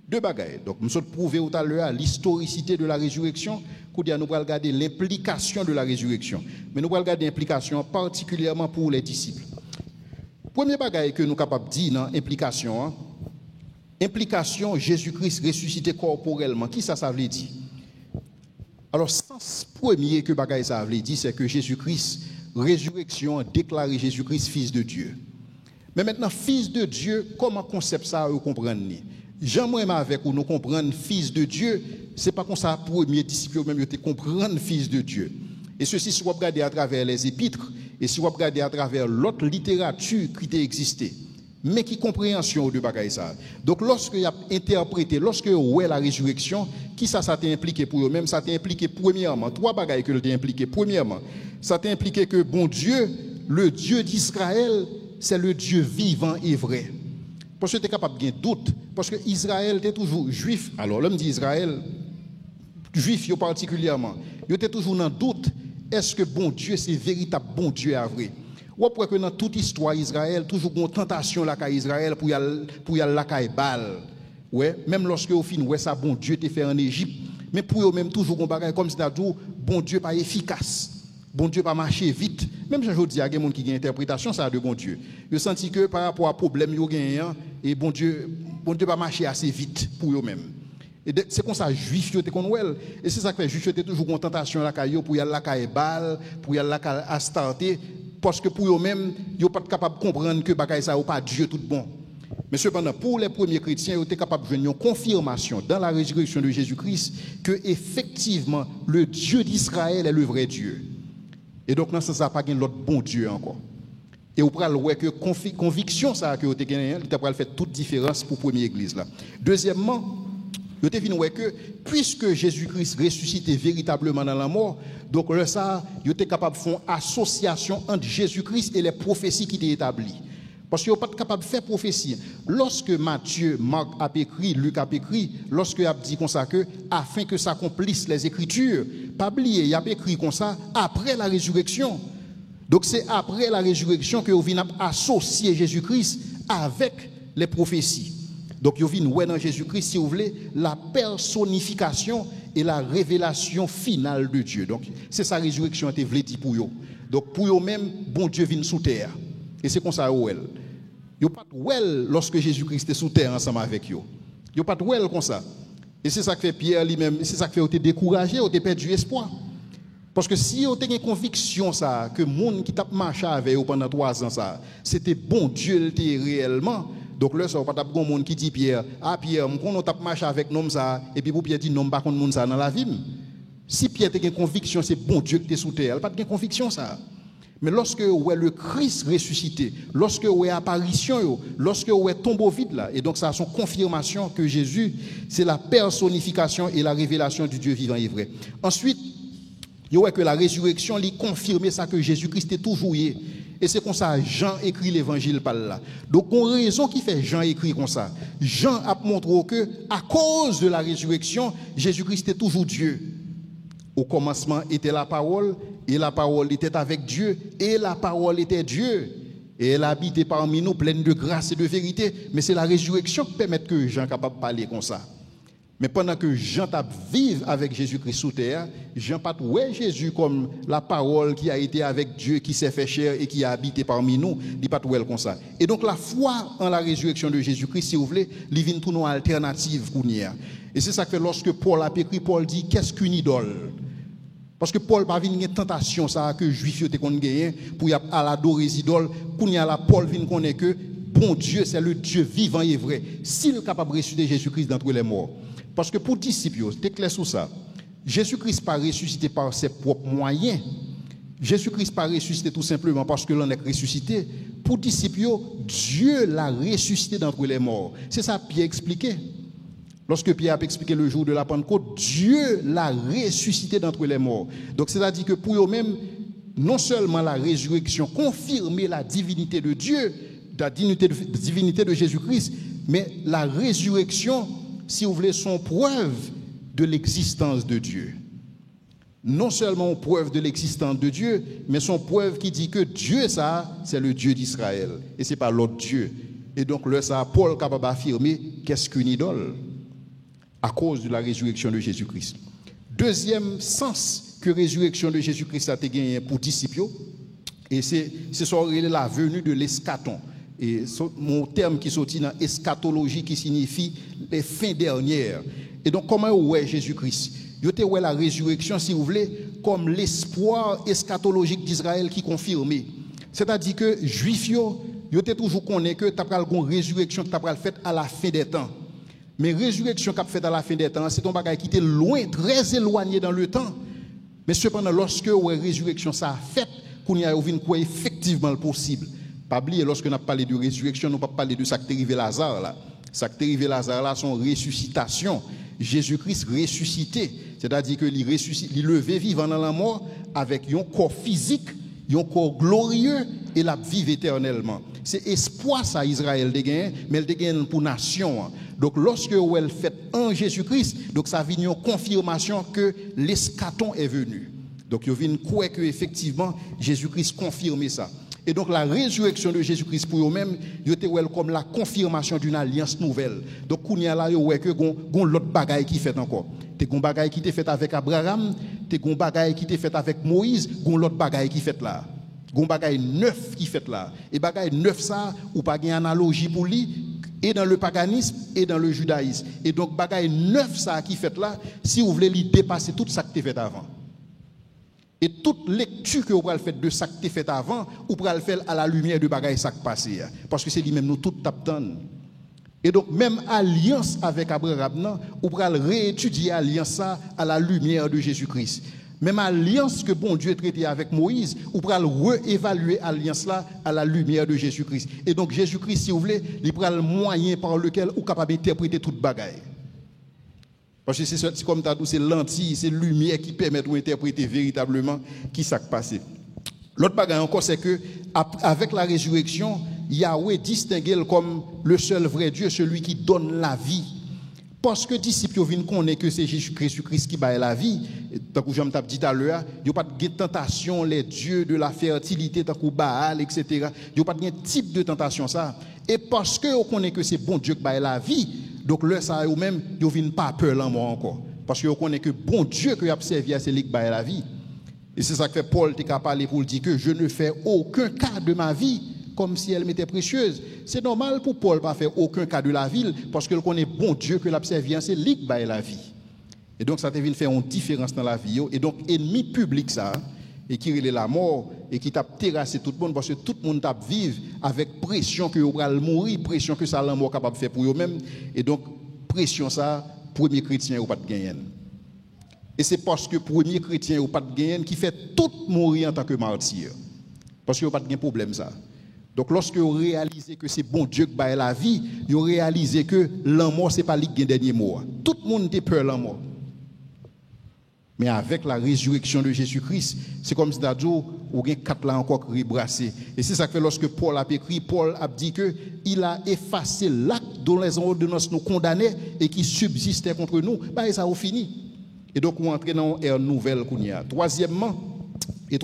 Deux bagailles. Donc, nous sommes prouvé tout à l'heure l'historicité de la résurrection. Nous allons regarder l'implication de la résurrection. Mais nous allons regarder l'implication particulièrement pour les disciples. Premier bagaille que nous sommes capables de dire dans l'implication, implication Jésus-Christ ressuscité corporellement. Qui ça veut dire? Alors, sens premier que bagaille ça veut dire, c'est que Jésus-Christ, résurrection, déclaré Jésus-Christ fils de Dieu. Mais maintenant, fils de Dieu, comment concept ça vous comprenez? J'aimerais avec vous nous comprendre fils de Dieu, c'est pas comme ça premier disciple même te comprendre fils de Dieu. Et ceci si vous regardez à travers les épîtres et si vous regardez à travers l'autre littérature qui existait. Mais qui compréhension de bagaille ça. Donc lorsque il a interprété, lorsque ouais la résurrection, qui ça t'a impliqué pour eux-mêmes, ça t'a impliqué premièrement trois bagailles que t'a impliqué. Premièrement, ça t'a impliqué que bon Dieu, le Dieu d'Israël, c'est le Dieu vivant et vrai. Parce que tu es capable de doute parce que Israël était toujours juif. Alors l'homme dit Israël juif particulièrement, il était toujours dans doute, est-ce que bon Dieu c'est véritable bon Dieu à vrai? Ou après que dans toute histoire Israël toujours une tentation là qu'à Israël pour y aller là qu'à Baal. Ouais, même lorsque au fin ouais ça bon Dieu te fait en Égypte, mais pour eux même toujours un bagage comme c'est dit bon Dieu pas efficace. Bon Dieu pas marcher vite. Même je dis à des gens qui ont interprétation ça de bon Dieu. Ils senti que par rapport à problème yo gagnant et bon Dieu pas marcher assez vite pour eux même. Et c'est comme ça juif yo te konwel et c'est ça que fait juif te toujours une tentation là caillou pour y aller là qu'à Baal, pour y aller là qu'à Astarté. Parce que pour eux-mêmes, ils ne sont pas capables de comprendre que bagaille ça n'est pas Dieu tout bon. Mais cependant, pour les premiers chrétiens, ils étaient capables de venir une confirmation dans la résurrection de Jésus-Christ que effectivement le Dieu d'Israël est le vrai Dieu. Et donc, dans ce sens, pas l'autre bon Dieu encore. Et vous pouvez voir que conviction ça que vous avez gagné, il a fait toute différence pour la première église là. Deuxièmement, vous avez vu que puisque Jésus-Christ ressuscité véritablement dans la mort, donc là ça, vous êtes capable de faire une association entre Jésus-Christ et les prophéties qui étaient établies. Parce que vous n'êtes pas capable de faire prophétie. Lorsque Matthieu, Marc a écrit, Luc a écrit, lorsque il a dit comme ça que afin que s'accomplissent les Écritures, pas oublier, il a écrit comme ça après la résurrection. Donc c'est après la résurrection que vous venez associer Jésus-Christ avec les prophéties. Donc, vous venez dans Jésus-Christ, si vous voulez, la personnification et la révélation finale de Dieu. Donc, c'est sa résurrection qui est voulu dire pour eux. Donc, pour eux-mêmes, bon Dieu vient sous terre. Et c'est comme ça, elle. Yo pas well lorsque Jésus-Christ est sous terre ensemble avec yo. Yo pas well comme ça. Et c'est ça que fait Pierre lui-même, c'est ça que fait te décourager, te perdu espoir. Parce que si vous avez une conviction ça, que le monde qui t'a marché avec vous pendant 3 ans, ça, c'était bon Dieu le était réellement. Donc là, ça va pas un monde qui dit Pierre, ah Pierre, on t'a marché avec nous ça, et puis pour Pierre dit non, pas contre monde ça dans la vie. Si Pierre a une conviction, c'est bon Dieu qui est sous terre, elle n'a pas de conviction ça. Mais lorsque vous avez le Christ ressuscité, lorsque vous avez apparition, lorsque vous avez tombeau vide là, et donc ça a son confirmation que Jésus, c'est la personnification et la révélation du Dieu vivant et vrai. Ensuite, vous voyez que la résurrection lui confirme ça que Jésus-Christ est toujours y. Et c'est comme ça Jean écrit l'évangile par là. Donc, une raison qui fait Jean écrit comme ça. Jean a montré que, à cause de la résurrection, Jésus-Christ est toujours Dieu. Au commencement était la parole, et la parole était avec Dieu, et la parole était Dieu. Et elle habitait parmi nous, pleine de grâce et de vérité. Mais c'est la résurrection qui permet que Jean soit capable de parler comme ça. Mais pendant que Jean vive avec Jésus-Christ sous terre, Jean pas ouais Jésus comme la parole qui a été avec Dieu, qui s'est fait chair et qui a habité parmi nous, il pas ouais comme ça. Et donc la foi en la résurrection de Jésus-Christ, si vous voulez, il vient pour nous alternative qu'on y a. Et c'est ça que lorsque Paul a écrit, Paul dit qu'est-ce qu'une idole? Parce que Paul pas vient une tentation ça que juif te qu'on gagner pour adorer les idoles, qu'on y a la Paul vient connaît que bon Dieu c'est le Dieu vivant et vrai. S'il est capable de ressusciter Jésus-Christ d'entre les morts. Parce que pour disciples, c'est clair sur ça. Jésus-Christ pas ressuscité par ses propres moyens. Jésus-Christ pas ressuscité tout simplement parce que l'on est ressuscité. Pour disciples, Dieu l'a ressuscité d'entre les morts. C'est ça Pierre expliqué. Lorsque Pierre a expliqué le jour de la Pentecôte, Dieu l'a ressuscité d'entre les morts. Donc c'est-à-dire que pour eux-mêmes, non seulement la résurrection confirmait la divinité de Dieu, la divinité de Jésus-Christ, mais la résurrection, si vous voulez, sont preuve de l'existence de Dieu. Non seulement preuve de l'existence de Dieu, mais sont preuve qui dit que Dieu, ça, c'est le Dieu d'Israël. Et ce n'est pas l'autre Dieu. Et donc, là, ça, Paul est capable d'affirmer qu'est-ce qu'une idole à cause de la résurrection de Jésus-Christ. Deuxième sens que la résurrection de Jésus-Christ a été gagné pour disciples, et c'est la venue de l'eschaton. Et mon terme qui sortit dans eschatologie qui signifie les fins dernières. Et donc, comment est Jésus-Christ? Vous avez la résurrection, si vous voulez, comme l'espoir eschatologique d'Israël qui confirmé. C'est-à-dire que les Juifs, vous avez toujours connu que tu as une résurrection qui t'a faite à la fin des temps. Mais résurrection qui a faite à la fin des temps, c'est un bagage qui était loin, très éloigné dans le temps. Mais cependant, lorsque la résurrection ça a fait, qu'on y a vu quoi effectivement possible. Pas oublier, lorsque nous parlé de résurrection, nous ne pas parler de ça qui est arrivé Lazare là. Ça qui est arrivé Lazare là, son ressuscitation. Jésus-Christ ressuscité, c'est-à-dire que il ressuscite, il levé vivant dans la mort avec un corps physique, un corps glorieux et la vie éternellement. C'est espoir ça Israël de gagner, mais elle de gagner pour nation. Donc lorsque elle fait en Jésus-Christ, donc ça vient une confirmation que l'eschaton est venu. Donc il vient croire que effectivement Jésus-Christ confirme ça. Et donc la résurrection de Jésus-Christ pour eux-mêmes, ils étaient comme la confirmation d'une alliance nouvelle. Donc il y a là que gon l'autre bagaille qui fait encore. T'es gon bagaille qui était fait avec Abraham, t'es gon bagaille qui était fait avec Moïse, gon l'autre bagaille qui fait là. Gon bagaille neuf qui fait là. Et bagaille neuf ça ou pas gain analogie pour lui et dans le paganisme et dans le judaïsme. Et donc bagaille neuf ça qui fait là, si vous voulez lui dépasser tout ça qui était fait avant. Et toute lecture que vous pouvez faire de ça qui était fait avant, vous pouvez le faire à la lumière de bagaille ça qui passé. Parce que c'est lui-même nous tout tapons. Et donc même alliance avec Abraham, vous pouvez réétudier alliance ça à la lumière de Jésus-Christ. Même alliance que bon Dieu traité avec Moïse, vous pouvez réévaluer alliance là à la lumière de Jésus-Christ. Et donc Jésus-Christ, si vous voulez, il prend le moyen par lequel vous êtes capable d'interpréter toute bagaille. Parce que c'est comme tu as dit, c'est lentille, c'est lumière qui permet d'interpréter véritablement qui s'est passé. L'autre bagage encore, c'est que avec la résurrection, Yahweh distingue comme le seul vrai Dieu, celui qui donne la vie. Parce que les disciples viennent connaître que c'est Jésus-Christ qui baille la vie. Tant que je m'ai dit tout à l'heure, il n'y a pas de tentation, les dieux de la fertilité, tant que Baal, etc. Il n'y a pas de type de tentation ça. Et parce que on connaît que c'est bon Dieu qui baille la vie, donc là, ça eux même, ils ne viennent pas peur là moi encore. Parce que on connaît que bon Dieu que a servi à celui qui baille la vie. Et c'est ça que fait Paul qui a parlé pour dire que je ne fais aucun cas de ma vie comme si elle m'était précieuse. C'est normal pour Paul pas faire aucun cas de la ville parce qu'il connaît bon Dieu que l'a servi, c'est lui qui baille la vie. Et donc ça te vient faire une différence dans la vie. Et donc ennemi public ça, et qui est la mort, et qui t'a terrassé tout le monde, parce que tout le monde t'a vivre avec pression que vous allez mourir, pression que ça la mort capable de faire pour eux-mêmes. Et donc pression ça, premier chrétien ou pas de gagner. Et c'est parce que premier chrétien ou pas de gagner qui fait tout mourir en tant que martyr. Parce que vous pas de problème ça. Donc lorsque vous réalisez que c'est bon Dieu qui bat la vie, vous réalisez que la mort c'est pas lui qui gagne dernier mot. Tout le monde a peur de la mort. Mais avec la résurrection de Jésus-Christ, c'est comme si d'adjo ou gen quatre là encore rebrassé. Et c'est ça que fait lorsque Paul a écrit, Paul a dit que il a effacé l'acte dont les ordonnances nous condamnaient et qui subsistait contre nous. Bah ça a fini. Et donc on entre dans une nouvelle kounya. Troisièmement et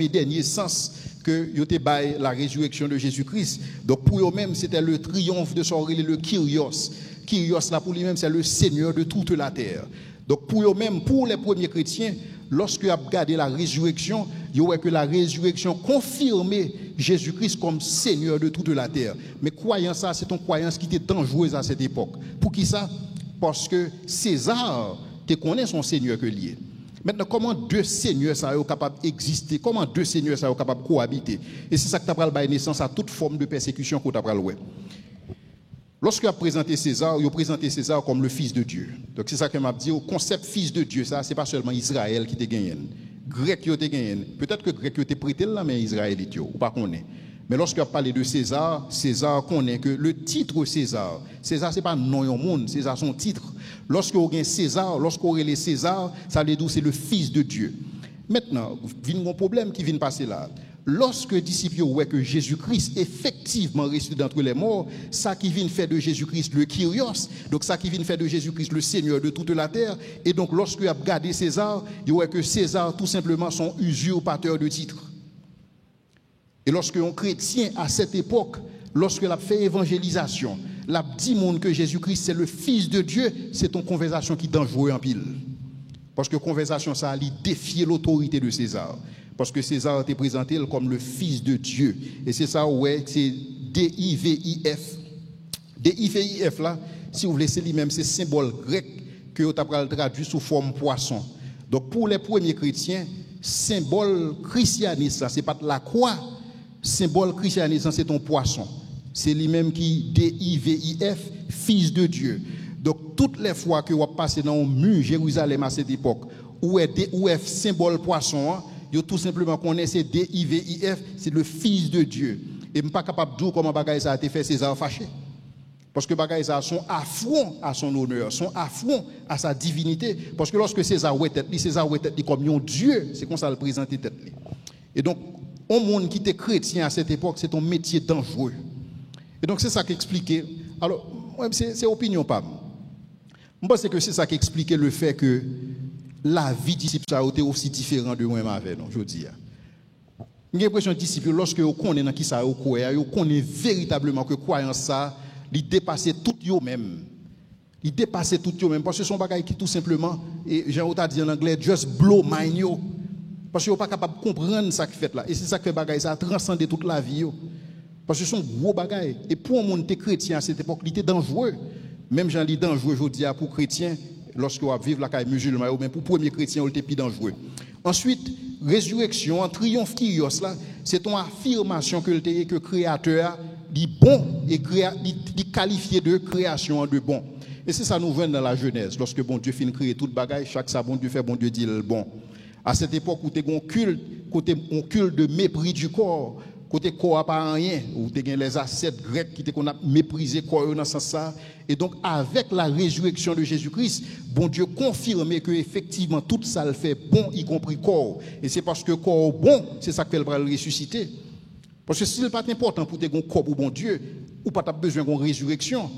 dernier sens que yote bail la résurrection de Jésus-Christ. Donc pour eux-mêmes c'était le triomphe de son le Kyrios. Kyrios là pour lui-même c'est le Seigneur de toute la terre. Donc pour eux-mêmes, pour les premiers chrétiens, lorsque vous regardez la résurrection, vous voyez que la résurrection confirmait Jésus-Christ comme Seigneur de toute la terre. Mais croyant ça, c'est une croyance qui était dangereuse à cette époque. Pour qui ça? Parce que César te connaît son Seigneur que lié. Maintenant, comment deux seigneurs sont capables d'exister? Comment deux seigneurs sont capables de cohabiter? Et c'est ça qui t'a donné naissance à toute forme de persécution qu'on t'a pris. Lorsque a présenté César, il a présenté César comme le fils de Dieu. Donc c'est ça que m'a dit, au concept fils de Dieu, ça c'est pas seulement Israël qui te gagné. Grec qui te gagné. Peut-être que grec qui te prêté là mais israélite ou pas connaît. Mais lorsque a parlé de César, César connaît que le titre César c'est pas nom au monde, César son titre. Lorsque on gagne César, lorsque on relève César, ça veut dire c'est le fils de Dieu. Maintenant, vient un problème qui vient passer là. Lorsque les disciples voient que Jésus-Christ effectivement ressuscité d'entre les morts, ça qui vient faire de Jésus-Christ le Kyrios, donc ça qui vient faire de Jésus-Christ le Seigneur de toute la terre, et donc lorsque vous regardez César, vous voyez que César tout simplement son usurpateur de titre. Et lorsque un chrétien à cette époque, lorsque l'a fait évangélisation, l'a dit monde que Jésus-Christ c'est le Fils de Dieu, c'est une conversation qui est dangereuse en pile. Parce que conversation ça lui défier l'autorité de César. Parce que César était présenté comme le Fils de Dieu. Et c'est ça, ouais, c'est D-I-V-I-F. D-I-V-I-F là, si vous voulez, c'est lui-même, c'est symbole grec que vous avez traduit sous forme poisson. Donc pour les premiers chrétiens, symbole christianisme, ce n'est pas la croix, symbole christianisme, c'est ton poisson. C'est lui-même qui, D-I-V-I-F, Fils de Dieu. Donc toutes les fois que vous passez dans le mur Jérusalem à cette époque, où est symbole poisson, yo tout simplement connaissez D-I-V-I-F, c'est le Fils de Dieu. Et je ne suis pas capable de dire comment bagaille ça a été fait César fâché. Parce que bagaille ça son affront à son honneur, son affront à sa divinité. Parce que lorsque César ouait tête, César ouait tête comme un Dieu, c'est comme ça le présenter tête. Et donc, un monde qui était chrétien à cette époque, c'est un métier dangereux. Et donc c'est ça qui expliquait. Alors, c'est opinion pas. Je pense que c'est ça qui expliquait le fait que la vie disciple ça a été aussi différente de moi avec non je dis. J'ai l'impression disciple lorsque on connaît dans qui ça on connaît véritablement que croyance ça, il dépassait tout yo même. Il dépassait tout yo même parce que son bagage qui tout simplement et Jean Ota dit en anglais just blow mind yo. Parce que yo pas capable de comprendre ça qui fait là et c'est ça que fait bagage ça transcender toute la vie yo. Parce que son gros bagage et pour un monde chrétien à cette époque, il était dangereux. Même Jean dit dangereux aujourd'hui pour chrétiens. Lorsque vous vivez la caille musulmane, mais pour premier chrétien, il était plus dangereux. Ensuite, résurrection, en triomphe Kyrios, là, c'est une affirmation que le créateur dit bon et dit qualifié de création de bon. Et c'est ça nous vient dans la Genèse. Lorsque bon Dieu finit créer toute bagaille, chaque ça bon Dieu fait, bon Dieu dit le bon. À cette époque où tu as un culte de mépris du corps, côté corps pas rien, où tu as les ascètes grecs qui qu'on a méprisé corps dans ce sens ça. Et donc avec la résurrection de Jésus-Christ, bon Dieu confirmait que effectivement tout ça le fait bon, y compris corps. Et c'est parce que corps bon, c'est ça qu'elle va le ressusciter. Parce que si ce n'est pas important pour te un corps pour bon Dieu, ou pas tu as besoin d'une résurrection,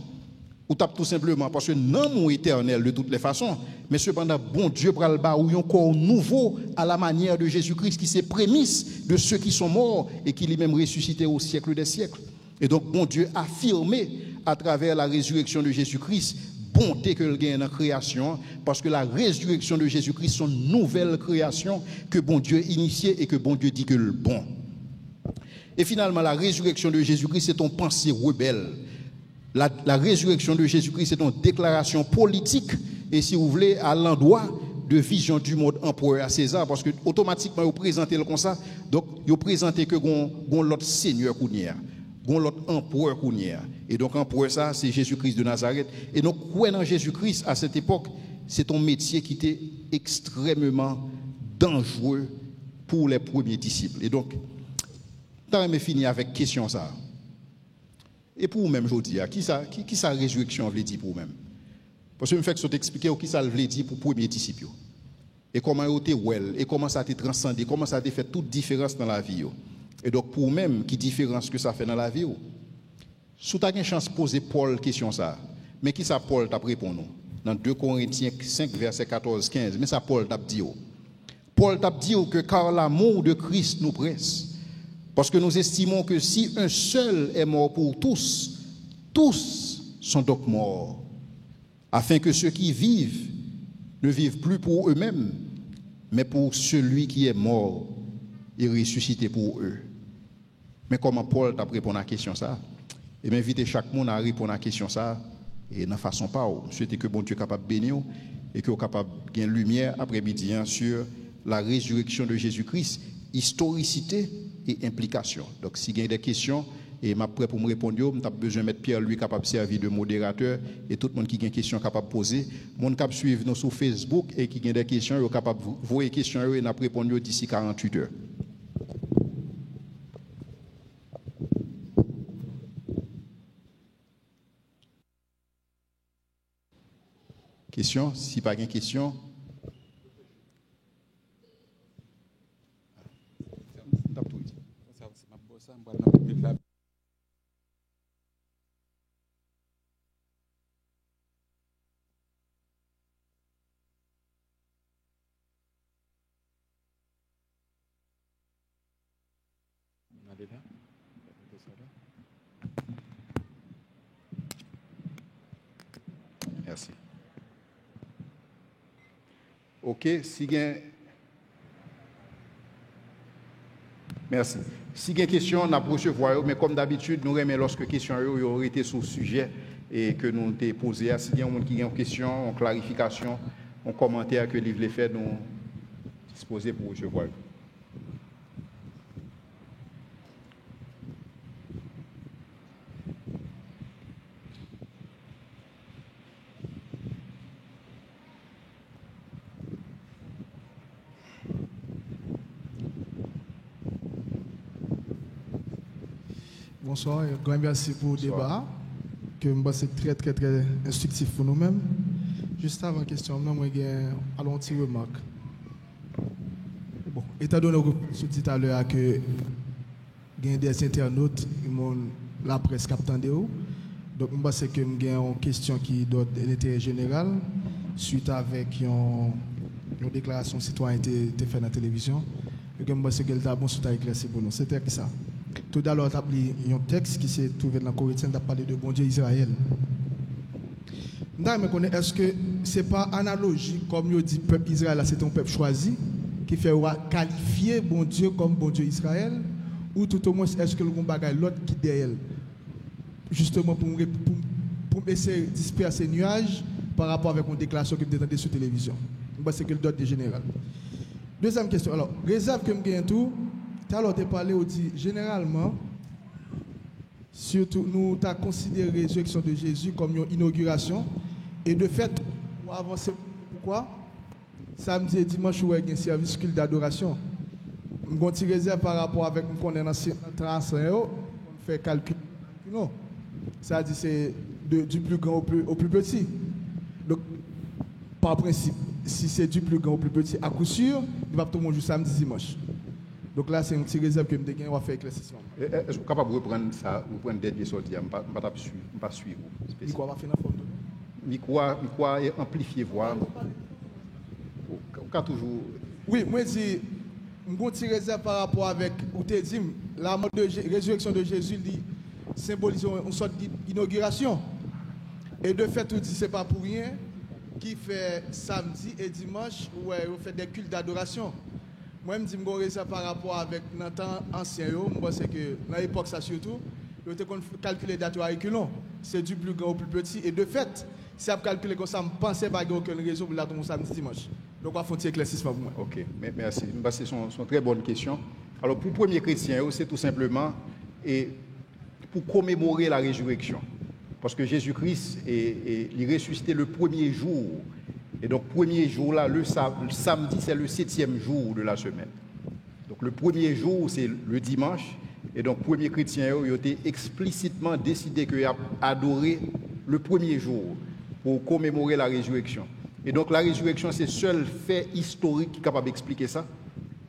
ou tu as tout simplement parce que non mon éternel de toutes les façons, mais cependant bon Dieu pral ba ou un corps nouveau à la manière de Jésus-Christ qui c'est prémisse de ceux qui sont morts et qui lui-même ressuscité au siècle des siècles. Et donc bon Dieu a affirmé à travers la résurrection de Jésus-Christ bonté que le gagne dans la création parce que la résurrection de Jésus-Christ c'est une nouvelle création que bon Dieu initié et que bon Dieu dit que le bon. Et finalement, la résurrection de Jésus-Christ, c'est ton pensée rebelle. La résurrection de Jésus-Christ, c'est une déclaration politique, et si vous voulez, à l'endroit de vision du monde empereur à César, parce que automatiquement, vous présentez le comme ça, donc vous présentez que l'autre seigneur Kounière, l'autre empereur Kounière. Et donc, empereur, ça, c'est Jésus-Christ de Nazareth. Et donc, quoi dans Jésus-Christ, à cette époque, c'est un métier qui était extrêmement dangereux pour les premiers disciples. Et donc, t'as fini avec question ça. Et pour vous-même, je dis, qui sa résurrection veut dire pour vous-même? Parce que je me fais que t'expliquer qui ça veut dire pour les premiers disciples. Et comment vous êtes well, et comment ça a été transcendé, comment ça a fait toute différence dans la vie. Et donc, pour vous-même, qui différence que ça fait dans la vie? Si tu as une chance de poser Paul question ça, mais qui ça Paul t'a répondu? Dans 2 Corinthiens 5, verset 14-15, mais ça Paul t'a dit. Paul t'a dit que car l'amour de Christ nous presse. Parce que nous estimons que si un seul est mort pour tous, tous sont donc morts. Afin que ceux qui vivent ne vivent plus pour eux-mêmes, mais pour celui qui est mort et ressuscité pour eux. Mais comment Paul t'a répondu à la question ça? Et m'inviter chaque monde à répondre à la question ça. Et de la façon pas, je souhaite que bon Dieu soit capable de bénir et que soit capable de gagner lumière après-midi sur la résurrection de Jésus-Christ, historicité et implication. Donc, si vous avez des questions, et je suis prêt pour me répondre, je suis besoin de mettre Pierre, lui, capable de servir de modérateur, et tout le monde qui a des questions capable de poser. Mon cap suivre nous sur Facebook et qui a des questions, est capable de vous des questions et nous répondre d'ici 48 heures. Question? Si pas de question. Merci. OK, si gain. Merci. Si il y a une question, on a recevoir, mais comme d'habitude, nous remettons lorsque question aurait été sur le sujet et que nous avons posé. Si il y a quelqu'un qui a une question, une clarification, un commentaire que l'Yves les fait, nous disposer pour recevoir. Bonsoir, et grand merci pour le débat, que c'est très, très, très instructif pour nous-mêmes. Juste avant la question, moi, j'ai une petite remarque. Bon, étant donné que je dit tout à l'heure que il y a des internautes, la presse captande, donc je pense que j'ai une question qui doit être d'intérêt général, suite avec une déclaration citoyenne qui a été faite dans la télévision. Et je pense que c'est bon à éclaircir pour nous. C'était ça. Tout à l'heure, tu as pris un texte qui s'est trouvé dans la Corinthienne, tu as parlé de bon Dieu Israël. Est-ce que ce n'est pas analogique, comme il dit, peuple Israël, c'est un peuple choisi, qui fait qualifier bon Dieu comme bon Dieu Israël, ou tout au moins, est-ce que le bon bagage, l'autre qui derrière, justement pour essayer de disperser ces nuages par rapport avec une déclaration que vous entendez sur la télévision? C'est que le dote est général. Deuxième question. Alors, réserve que je gagne tout. Alors, tu as parlé, on dit, généralement, surtout, nous avons considéré la résurrection de Jésus comme une inauguration. Et de fait, pour avancer, pourquoi? Samedi et dimanche, il y a un service culte d'adoration. Nous avons une réserve par rapport avec nous qu'on est dans le transfert, on fait calcul. Non. Ça dit c'est du plus grand au plus petit. Donc, par principe, si c'est du plus grand au plus petit, à coup sûr, il va tout le monde jouer samedi dimanche. Donc là, c'est une petite réserve que je vais faire éclaircissement. Est-ce que vous êtes capable de reprendre ça, vous prenez dernier sortie, je ne vais pas suivre. Micro va faire la forme. Micro amplifier voix. Toujours. Oui, moi je dis, je une petite réserve par rapport avec, où tu dis, la mort de résurrection de Jésus symbolise une sorte d'inauguration. Et de fait, tu dis, ce n'est pas pour rien qui fait samedi et dimanche où on fait des cultes d'adoration. Moi, je me dis ça par rapport avec le temps ancien, je pense que dans l'époque, ça surtout, je calculer les dates à reculons. C'est du plus grand au plus petit. Et de fait, si je calcule comme ça, je ne pensais pas qu'il n'y a aucune raison pour l'attendre samedi dimanche. Donc, on va faire un éclaircissement pour moi. Ok, merci. C'est une très bonne question. Alors, pour le premier chrétien, c'est tout simplement pour commémorer la résurrection. Parce que Jésus-Christ il ressuscité le premier jour. Et donc, premier jour, là, le samedi, c'est le 7e jour de la semaine. Donc, le premier jour, c'est le dimanche. Et donc, premier chrétien, il a été explicitement décidé qu'il a adoré le premier jour pour commémorer la résurrection. Et donc, la résurrection, c'est le seul fait historique qui est capable d'expliquer ça.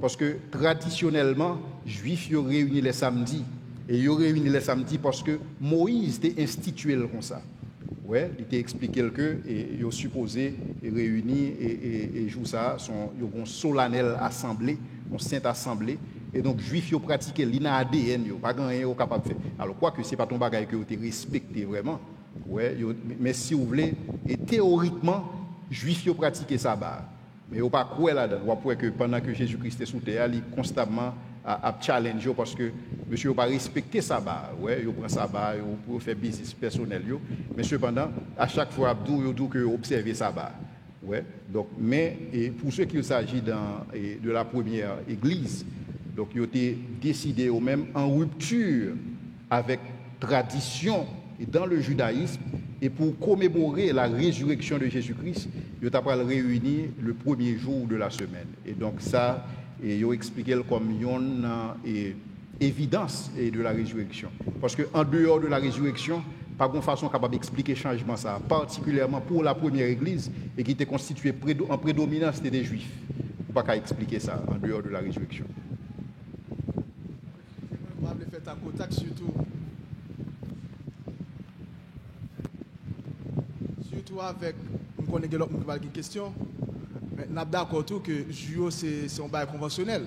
Parce que, traditionnellement, les Juifs ils réunis les samedis. Et ils ont réuni les samedis parce que Moïse était institué comme ça. Ouais, il t'a expliqué que ils ont supposé réunir et jouer ça, ils ont une solennelle assemblée, une sainte assemblée. Et donc, les Juifs ont pratiqué l'ADN, ils n'ont pas rien capable de faire. Alors, quoi que ce n'est pas ton bagage que vous avez respecté vraiment. Ouais, mais si vous voulez, et théoriquement, les Juifs ont pratiqué ça. Mais ils n'ont pas quoi là-dedans. Vous voyez que pendant que Jésus-Christ est sous terre, il est constamment à challenge parce que monsieur n'a pas respecté ça. Ouais, il prend ça, il faire business personnel. Mais cependant, à chaque fois, il dit que observer ça. Ouais, donc, mais pour ceux qu'il s'agit de la première église, donc ils ont été décidés eux même en rupture avec tradition et dans le judaïsme. Et pour commémorer la résurrection de Jésus-Christ, ils ont réuni le premier jour de la semaine. Et donc ça, ils ont expliqué comme une évidence de la résurrection. Parce qu'en dehors de la résurrection, pas de façon capable d'expliquer changement ça, particulièrement pour la première église et qui était constituée en prédominance des Juifs. On ne peut pas expliquer ça en dehors de la résurrection. On va faire un contact surtout avec, on connaît que l'autre qui question, mais nous sommes d'accord que juillet c'est un bail conventionnel.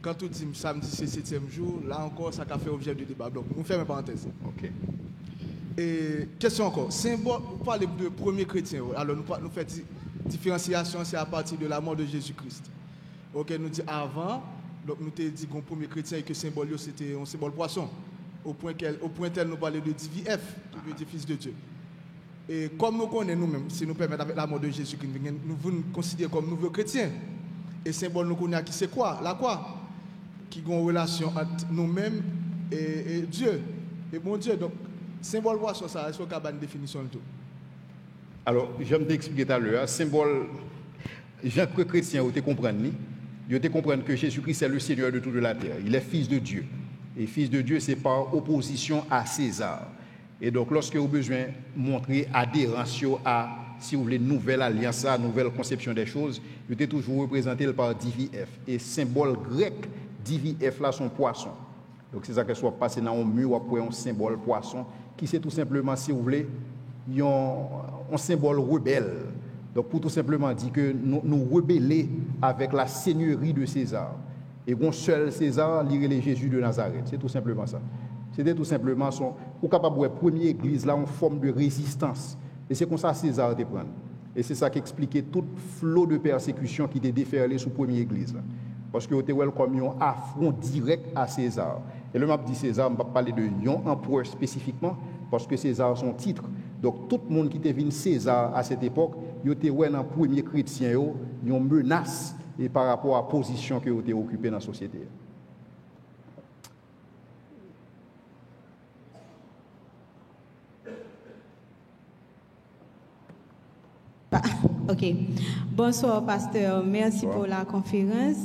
Quand on dit samedi c'est 7e jour, là encore ça a fait objet de débat. Donc on ferme parenthèse. Ok. Et question encore, symbole, vous parlez de premier chrétien, alors nous faisons différenciation, c'est à partir de la mort de Jésus-Christ. Ok, nous dit avant, donc nous avons dit qu'on premier chrétien et que symbole c'était un symbole poisson. Au point tel nous parlons de DVF, qui veut dire fils de Dieu. Et comme nous connaissons nous-mêmes, si nous permettons avec la mort de Jésus, nous vous considérons comme nouveaux chrétiens. Et symbole nous connaissons qui c'est quoi? La quoi? Qui a une relation entre nous-mêmes et Dieu. Et mon Dieu, donc, symbole poisson, ça, est-ce qu'il y a une définition de tout? Alors, je vais t'expliquer tout à l'heure. Symbole, Jean que chrétien, vous te comprenez? Vous te comprenez que Jésus-Christ est le Seigneur de toute la terre. Il est fils de Dieu. Et fils de Dieu, c'est par opposition à César. Et donc, lorsque vous avez besoin de montrer adhérence à, si vous voulez, nouvelle alliance, nouvelle conception des choses, vous êtes toujours représenté par DVF. Et symbole grec, DVF là, son poisson. Donc, c'est ça que soit passé dans un mur après un symbole poisson, qui c'est tout simplement, si vous voulez, un symbole rebelle. Donc, pour tout simplement dire que nous rebellons avec la seigneurie de César. Et un seul César, lire les Jésus de Nazareth. C'est tout simplement ça. C'était tout simplement pour capable la première église là en forme de résistance. Et c'est comme ça que César te prend. Et c'est ça qui expliquait tout flot de persécution qui était déferlé sous la première église là. Parce que c'était comme un affront direct à César. Et le m'a dit César, je ne vais pas parler de un empereur spécifiquement parce que César son titre. Donc tout le monde qui était venu César à cette époque, il était dans le premier chrétien une menace et par rapport à la position que était occupée dans la société. Ok. Bonsoir, pasteur. Merci pour la conférence.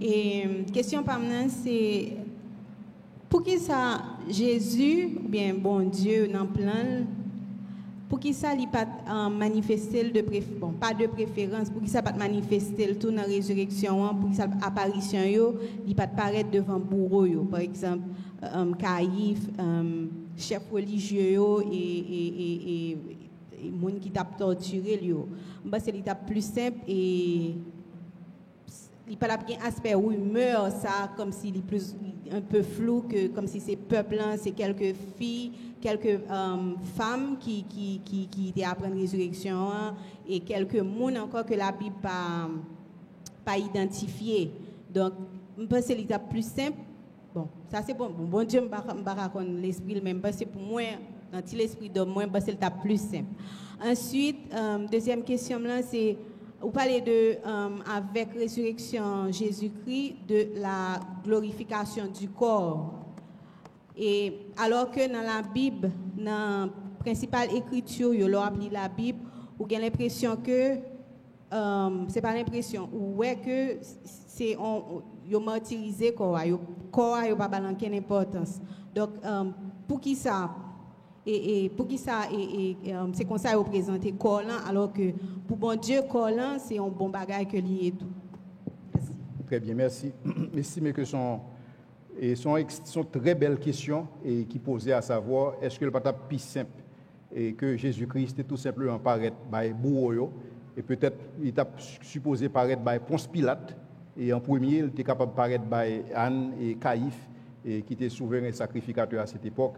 Et question par moi, c'est pour qui ça, Jésus, ou bien bon Dieu, dans le plan, pour qui ça, il pas manifester pas de préférence, pour qui ça pas manifester le tout dans la résurrection, pour qui ça apparition il pas paraître devant bourreau par exemple, Caïphe, chef religieux et monde qui t'a torturé c'est l'étape plus simple et il parle bien aspect où il meurt ça comme s'il est plus un peu flou que comme si c'est peuple là c'est quelques filles quelques femmes qui étaient après la résurrection et quelques monde encore que la Bible pas identifié. Donc, je pense que c'est plus simple. Bon, ça c'est bon. Bon Dieu, je ne vais pas raconter l'esprit, mais parce que pour moi, dans l'esprit de moi, c'est plus simple. Ensuite, deuxième question, là, c'est, vous parlez de, avec résurrection Jésus-Christ, de la glorification du corps. Et alors que dans la Bible, dans la principale écriture, vous appelez la Bible, vous avez l'impression que, c'est pas l'impression, ou ouais que c'est yo martyrisé corps n'a pas aucune importance. Donc pour qui ça c'est comme ça vous présentez corps là, alors que pour bon Dieu corps là c'est un bon bagage que lié tout. Merci. Très bien, merci. Merci, mais que sont très belles questions et qui posaient à savoir est-ce que le pas plus simple et que Jésus-Christ est tout simplement paraître by bourreau et peut-être il t'a supposé paraître by Ponce Pilate et en premier il était capable de paraître by Anne et Caïphe et qui étaient souverains et sacrificateurs à cette époque.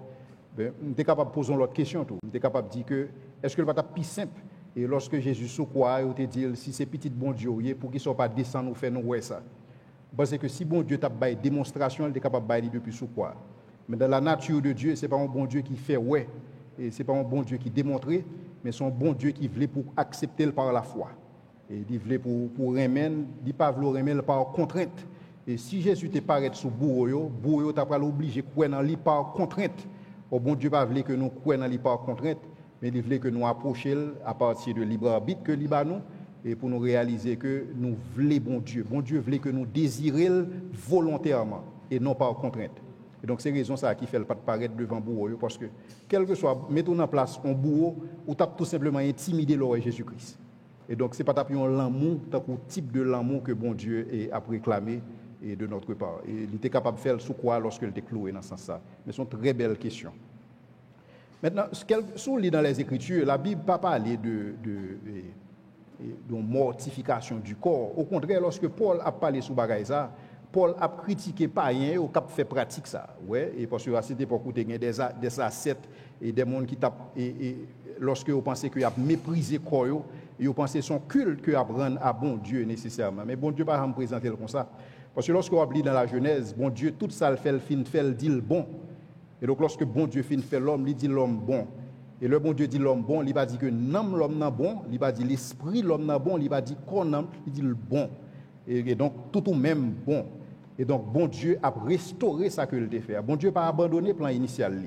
Ben, on était capable de poser l'autre question tout. On était capable de dire que est-ce que le pas plus simple et lorsque Jésus sous croix il te dit si c'est petit bon Dieu pour qu'il soit pas descendre nous faire nous ouais ça. Parce que si bon Dieu t'a bail démonstration, il est capable de bailler depuis sous quoi. Mais dans la nature de Dieu, c'est pas un bon Dieu qui fait ouais, et c'est pas un bon Dieu qui démontre, mais c'est un bon Dieu qui voulait pour accepter par la foi. Et il voulait pour remettre, il pas vouloir remettre par contrainte. Et si Jésus te paraît sous bourreau t'a pas obligé croire dans lui par contrainte. Au bon Dieu pas voulait que nous croions dans lui par contrainte, mais il voulait que nous approchions à partir de libre arbitre que libre nous. Et pour nous réaliser que nous voulons bon Dieu. Bon Dieu voulait que nous désirions volontairement et non par contrainte. Et donc c'est raison ça qui fait le pas de paraître devant bourreau parce que quel que soit mettons en place un bourreau ou t'as tout simplement intimidé le Jésus-Christ. Et donc c'est pas tapion l'amour, tant qu'au type de l'amour que bon Dieu a réclamé et de notre part. Et il était capable de faire sous quoi lorsqu'il était cloué dans ce sens-là. Mais c'est une très belle question. Maintenant, si on lit dans les Écritures, la Bible pas parler de mortification du corps. Au contraire, lorsque Paul a parlé sous bagaille ça, Paul a critiqué païens au cap fait pratique ça. Ouais, et parce que à cette époque où il y a des ascètes et des monde qui tapent et lorsque vous pensez qu'il a méprisé corps, et vous pensez son culte que rendre à bon Dieu nécessairement. Mais bon Dieu pas me présenter comme ça. Parce que lorsque vous lit dans la Genèse, bon Dieu tout ça le fait le dit le bon. Et donc lorsque bon Dieu fait l'homme, il dit l'homme bon. Et le bon Dieu dit l'homme bon, il va dire que l'homme n'est bon, il va dire l'esprit l'homme n'est bon, il va dire qu'on homme, il dit le bon. Et donc tout au même bon. Et donc bon Dieu a restauré ça que il a fait. Bon Dieu n'a pas abandonné le plan initial.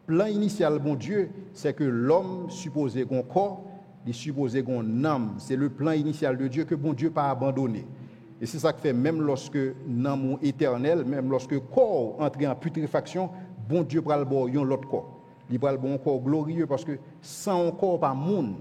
Le plan initial, bon Dieu, c'est que l'homme supposé qu'on corps, il supposé qu'on âme. C'est le plan initial de Dieu que bon Dieu n'a pas abandonné. Et c'est ça que fait même lorsque l'âme éternel, même lorsque le corps entre en putréfaction, bon Dieu prend l'autre corps. Il va le bon corps glorieux parce que sans un corps pas monde,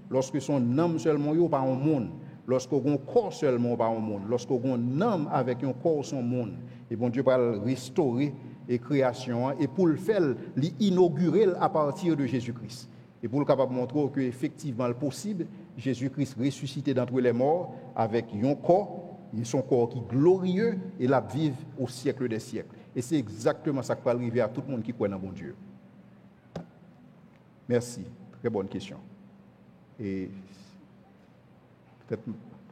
lorsque son âme seulement yo pas un monde, lorsque un corps seulement pas un monde, lorsque un âme avec un corps son monde, et bon Dieu va le restaurer et création et pour le faire l'inaugurer à partir de Jésus-Christ. Et pour le capable montrer que effectivement le possible, Jésus-Christ ressuscité d'entre les morts avec un corps, son corps qui est glorieux et la vive au siècle des siècles. Et c'est exactement ça qui va arriver à tout le monde qui croit dans bon Dieu. Merci. Très bonne question. Et peut-être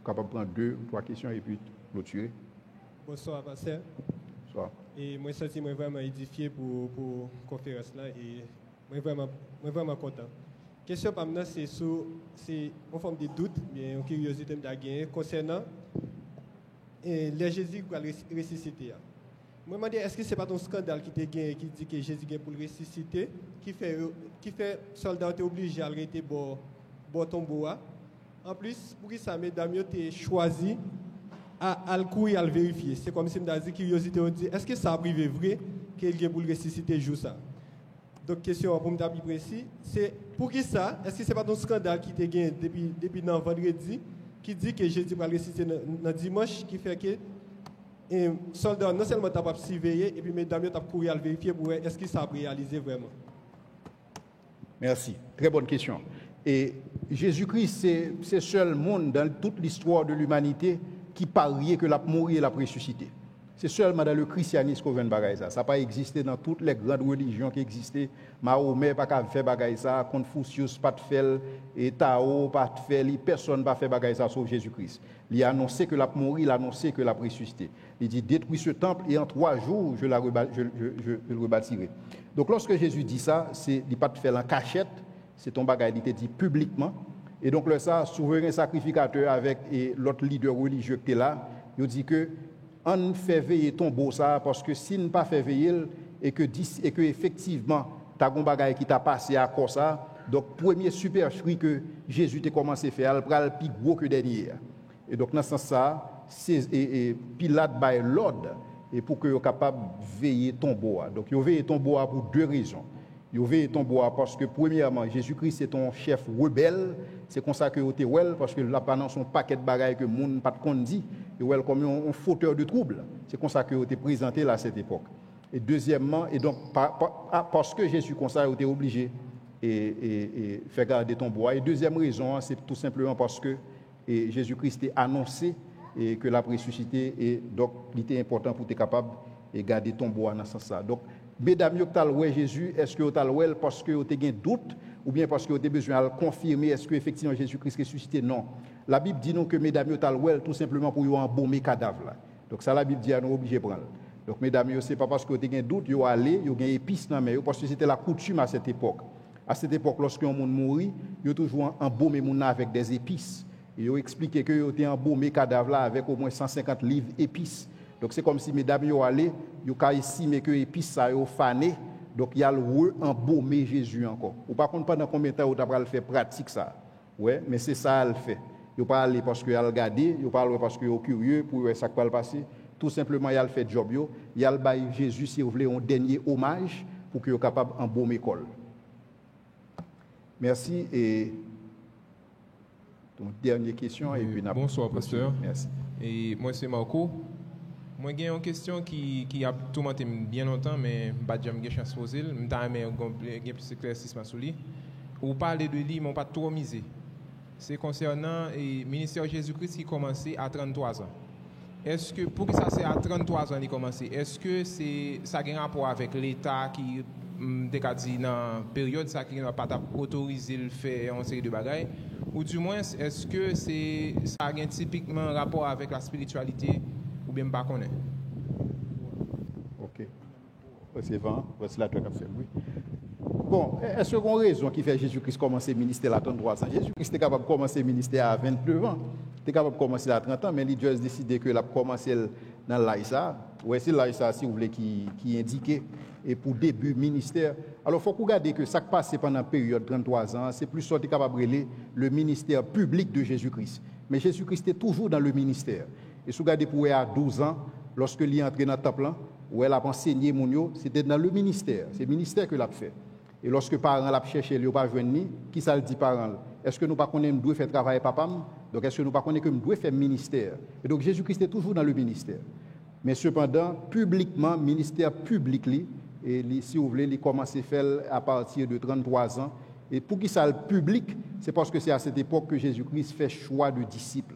capable de prendre 2 ou 3 questions et puis clôturer. Bonsoir, pasteur. Bonsoir. Et moi, je suis vraiment édifié pour la conférence là et moi vraiment content. Question pour moi, c'est en forme de doute, bien une curiosité de gagner concernant les Jésus qui va ressusciter. Moi, je me dis, est-ce que ce n'est pas un scandale qui dit que Jésus est pour le ressusciter, qui fait soldat obligé à arrêter pour tombeau. En plus, pour que ça, mesdames, ont choisi à le courir, à le vérifier. C'est comme si on a dit curiosité, on dit, est-ce que ça a privé vrai qu'il est pour le ressusciter jour ça? Donc, question pour me dire plus précis, c'est pour qui ça? Est-ce que ce n'est pas un scandale qui a gagné depuis vendredi, qui dit que Jésus va le ressusciter dans dimanche, qui fait que et soldats non seulement t'as pas surveiller et puis mesdames t'as courir à vérifier pour est-ce que ça a réalisé vraiment. Merci, très bonne question. Et Jésus-Christ c'est seul monde dans toute l'histoire de l'humanité qui pariait que l'a mourir et l'a ressuscité. C'est seulement dans le christianisme qu'on vient de bagaille ça. Ça n'a pas existé dans toutes les grandes religions qui existaient. Mahomet pas qu'à faire bagaille ça, Confucius pas de faire, et Tao pas de faire, personne pas fait bagaille ça sauf Jésus-Christ. Il a annoncé que l'a mort, il a annoncé que l'a ressuscité. Il dit détruis ce temple et en 3 jours je le rebâtirai. Donc lorsque Jésus dit ça, c'est il pas de faire en cachette, c'est ton bagaille, il te dit publiquement. Et donc là ça souverain sacrificateur avec l'autre leader religieux qui est là, il dit que on fait veiller tombeau ça parce que si on pas fait veiller et que effectivement ta gon bagaille qui t'a passé à cause ça, donc premier supercherie que Jésus t'a commencé à faire, il pral plus gros que dernier. Et donc dans ce sens ça, c'est Pilate bail l'ordre et pour que capable veiller tombeau. Donc il veille tombeau pour 2 raisons. Il veille tombeau parce que premièrement Jésus-Christ c'est ton chef rebelle, c'est comme ça que tu es parce que là pendant son paquet de bagailles que monde pas de dit, il est comme un fauteur de trouble. C'est comme ça que tu es présenté là à cette époque. Et deuxièmement, et donc parce que Jésus comme ça était obligé et faire garder ton bois. Et deuxième raison, c'est tout simplement parce que Jésus-Christ a annoncé et que la ressuscité et donc il était important pour être capable de garder ton bois dans ce sens-là. Donc mesdames, vous avez Jésus, est-ce que vous avez parce que vous avez un doute ou bien parce que vous avez besoin de confirmer est-ce que effectivement Jésus-Christ est ressuscité? Non. La Bible dit non que mesdames, vous avez tout simplement pour vous embaumer cadavre là. Donc ça la Bible dit à nous obligé de prendre. Donc mesdames, c'est pas parce que vous avez un doute, vous allez, vous avez épices dans mais parce que c'était la coutume à cette époque. À cette époque lorsqu'un monde mourit, vous toujours embaumer mon avec des épices. Et vous expliqué que vous avez embaumé cadavre là avec au moins 150 livres épices. Donc c'est comme si mesdames yo allé, yo ka estimer que épices ça yo fané, donc il y a le embaumer Jésus encore. Ou pas compte pendant combien de temps ou t'a le faire pratique ça. Ouais, mais c'est ça elle fait. Yo pas aller parce que elle regarder, yo pas aller parce que yo curieux pour voir ça qui va passer. Tout simplement il a fait job yo, il a le bail Jésus si vous voulez un dernier hommage pour que yo capable embaumer col. Merci et donc dernière question et puis bonsoir pasteur. Merci. Et moi c'est Marco. Moi, j'ai une question qui a tourmenté bien longtemps, mais je n'ai jamais eu chance de poser. Je plus d'éclaircissement sur lui. Vous parlez de lui, mais on pas trop misé. C'est concernant le ministère de Jésus-Christ qui a commencé à 33 ans. Est-ce que, pour que ça c'est à 33 ans qu'il a commencé, est-ce que ça a un rapport avec l'État qui, dit dans la période, ça n'a pas autorisé le faire en série de bagailles? Ou du moins, est-ce que ça a un typiquement rapport avec la spiritualité? Bien pas connaît. OK. C'est vrai, c'est la toi qui fait oui. Bon, est-ce qu'on a raison qui fait Jésus-Christ commencer le ministère à 33 ans? Jésus-Christ est capable de commencer le ministère à 22 ans. Il est capable de commencer à 30 ans, mais il a juste décidé que la commencer dans l'Aïssa. Ouais, c'est l'Aïssa si vous voulez qui indique et pour début ministère. Alors il faut regarder que ça qui passe pendant la période 33 ans, c'est plus sorti capable de relayer le ministère public de Jésus-Christ. Mais Jésus-Christ est toujours dans le ministère. Et si vous regardez pour à 12 ans, lorsque il est entré dans le temple, où elle a enseigné Mounio, c'était dans le ministère. C'est le ministère que l'a fait. Et lorsque les parents l'ont cherché, ils n'ont pas joint, qui ça le dit parents? Est-ce que nous ne connaissons pas que nous devons faire travail papa? Donc est-ce que nous ne connaissons pas que nous devons faire ministère? Et donc Jésus-Christ est toujours dans le ministère. Mais cependant, publiquement, ministère public, et si vous voulez, il commence à faire à partir de 33 ans. Et pour qui ça le public, c'est parce que c'est à cette époque que Jésus-Christ fait choix de disciples.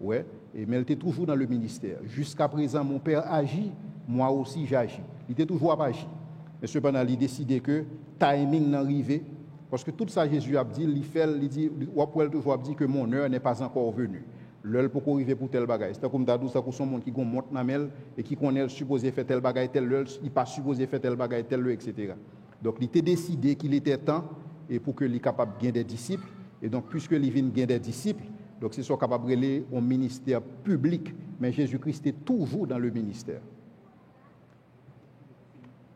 Ouais, mais elle était toujours dans le ministère. Jusqu'à présent, mon père agit, moi aussi j'agis. Il était toujours à agir. Mais cependant, il a décidé que timing n'est arrivé. Parce que tout ça, Jésus a dit, il dit, toujours dit que mon heure n'est pas encore venue. L'heure pour arriver pour tel bagage. C'est comme d'adou, ça pour son monde qui monte dans mel et qui connaît supposé faire tel bagage, tel l'heure, il pas supposé faire tel bagage, tel l'heure, etc. Donc, il était décidé qu'il était temps et pour qu'il soit capable de gagner des disciples. Et donc, puisque il vient de gagner des disciples, donc, c'est soit capable de relayer au ministère public, mais Jésus-Christ est toujours dans le ministère.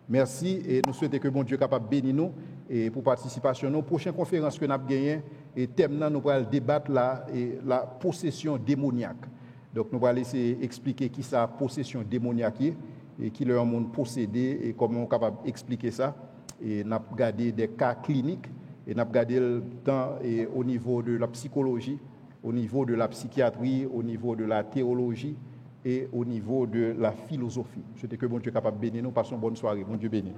Merci et nous souhaitons que bon Dieu soit capable de bénir nous et pour participation. Nos prochaines conférences que nous avons gagnées, et thème là, nous allons débattre la possession démoniaque. Donc, nous allons laisser expliquer qui ça possession démoniaque et qui leur monde possédé et comment on est capable d'expliquer ça. Et nous allons regarder des cas cliniques et nous allons regarder le temps et au niveau de la psychologie, au niveau de la psychiatrie, au niveau de la théologie et au niveau de la philosophie. Je souhaite que bon Dieu soit capable de bénir nous. Passons une bonne soirée. Bon Dieu bénisse.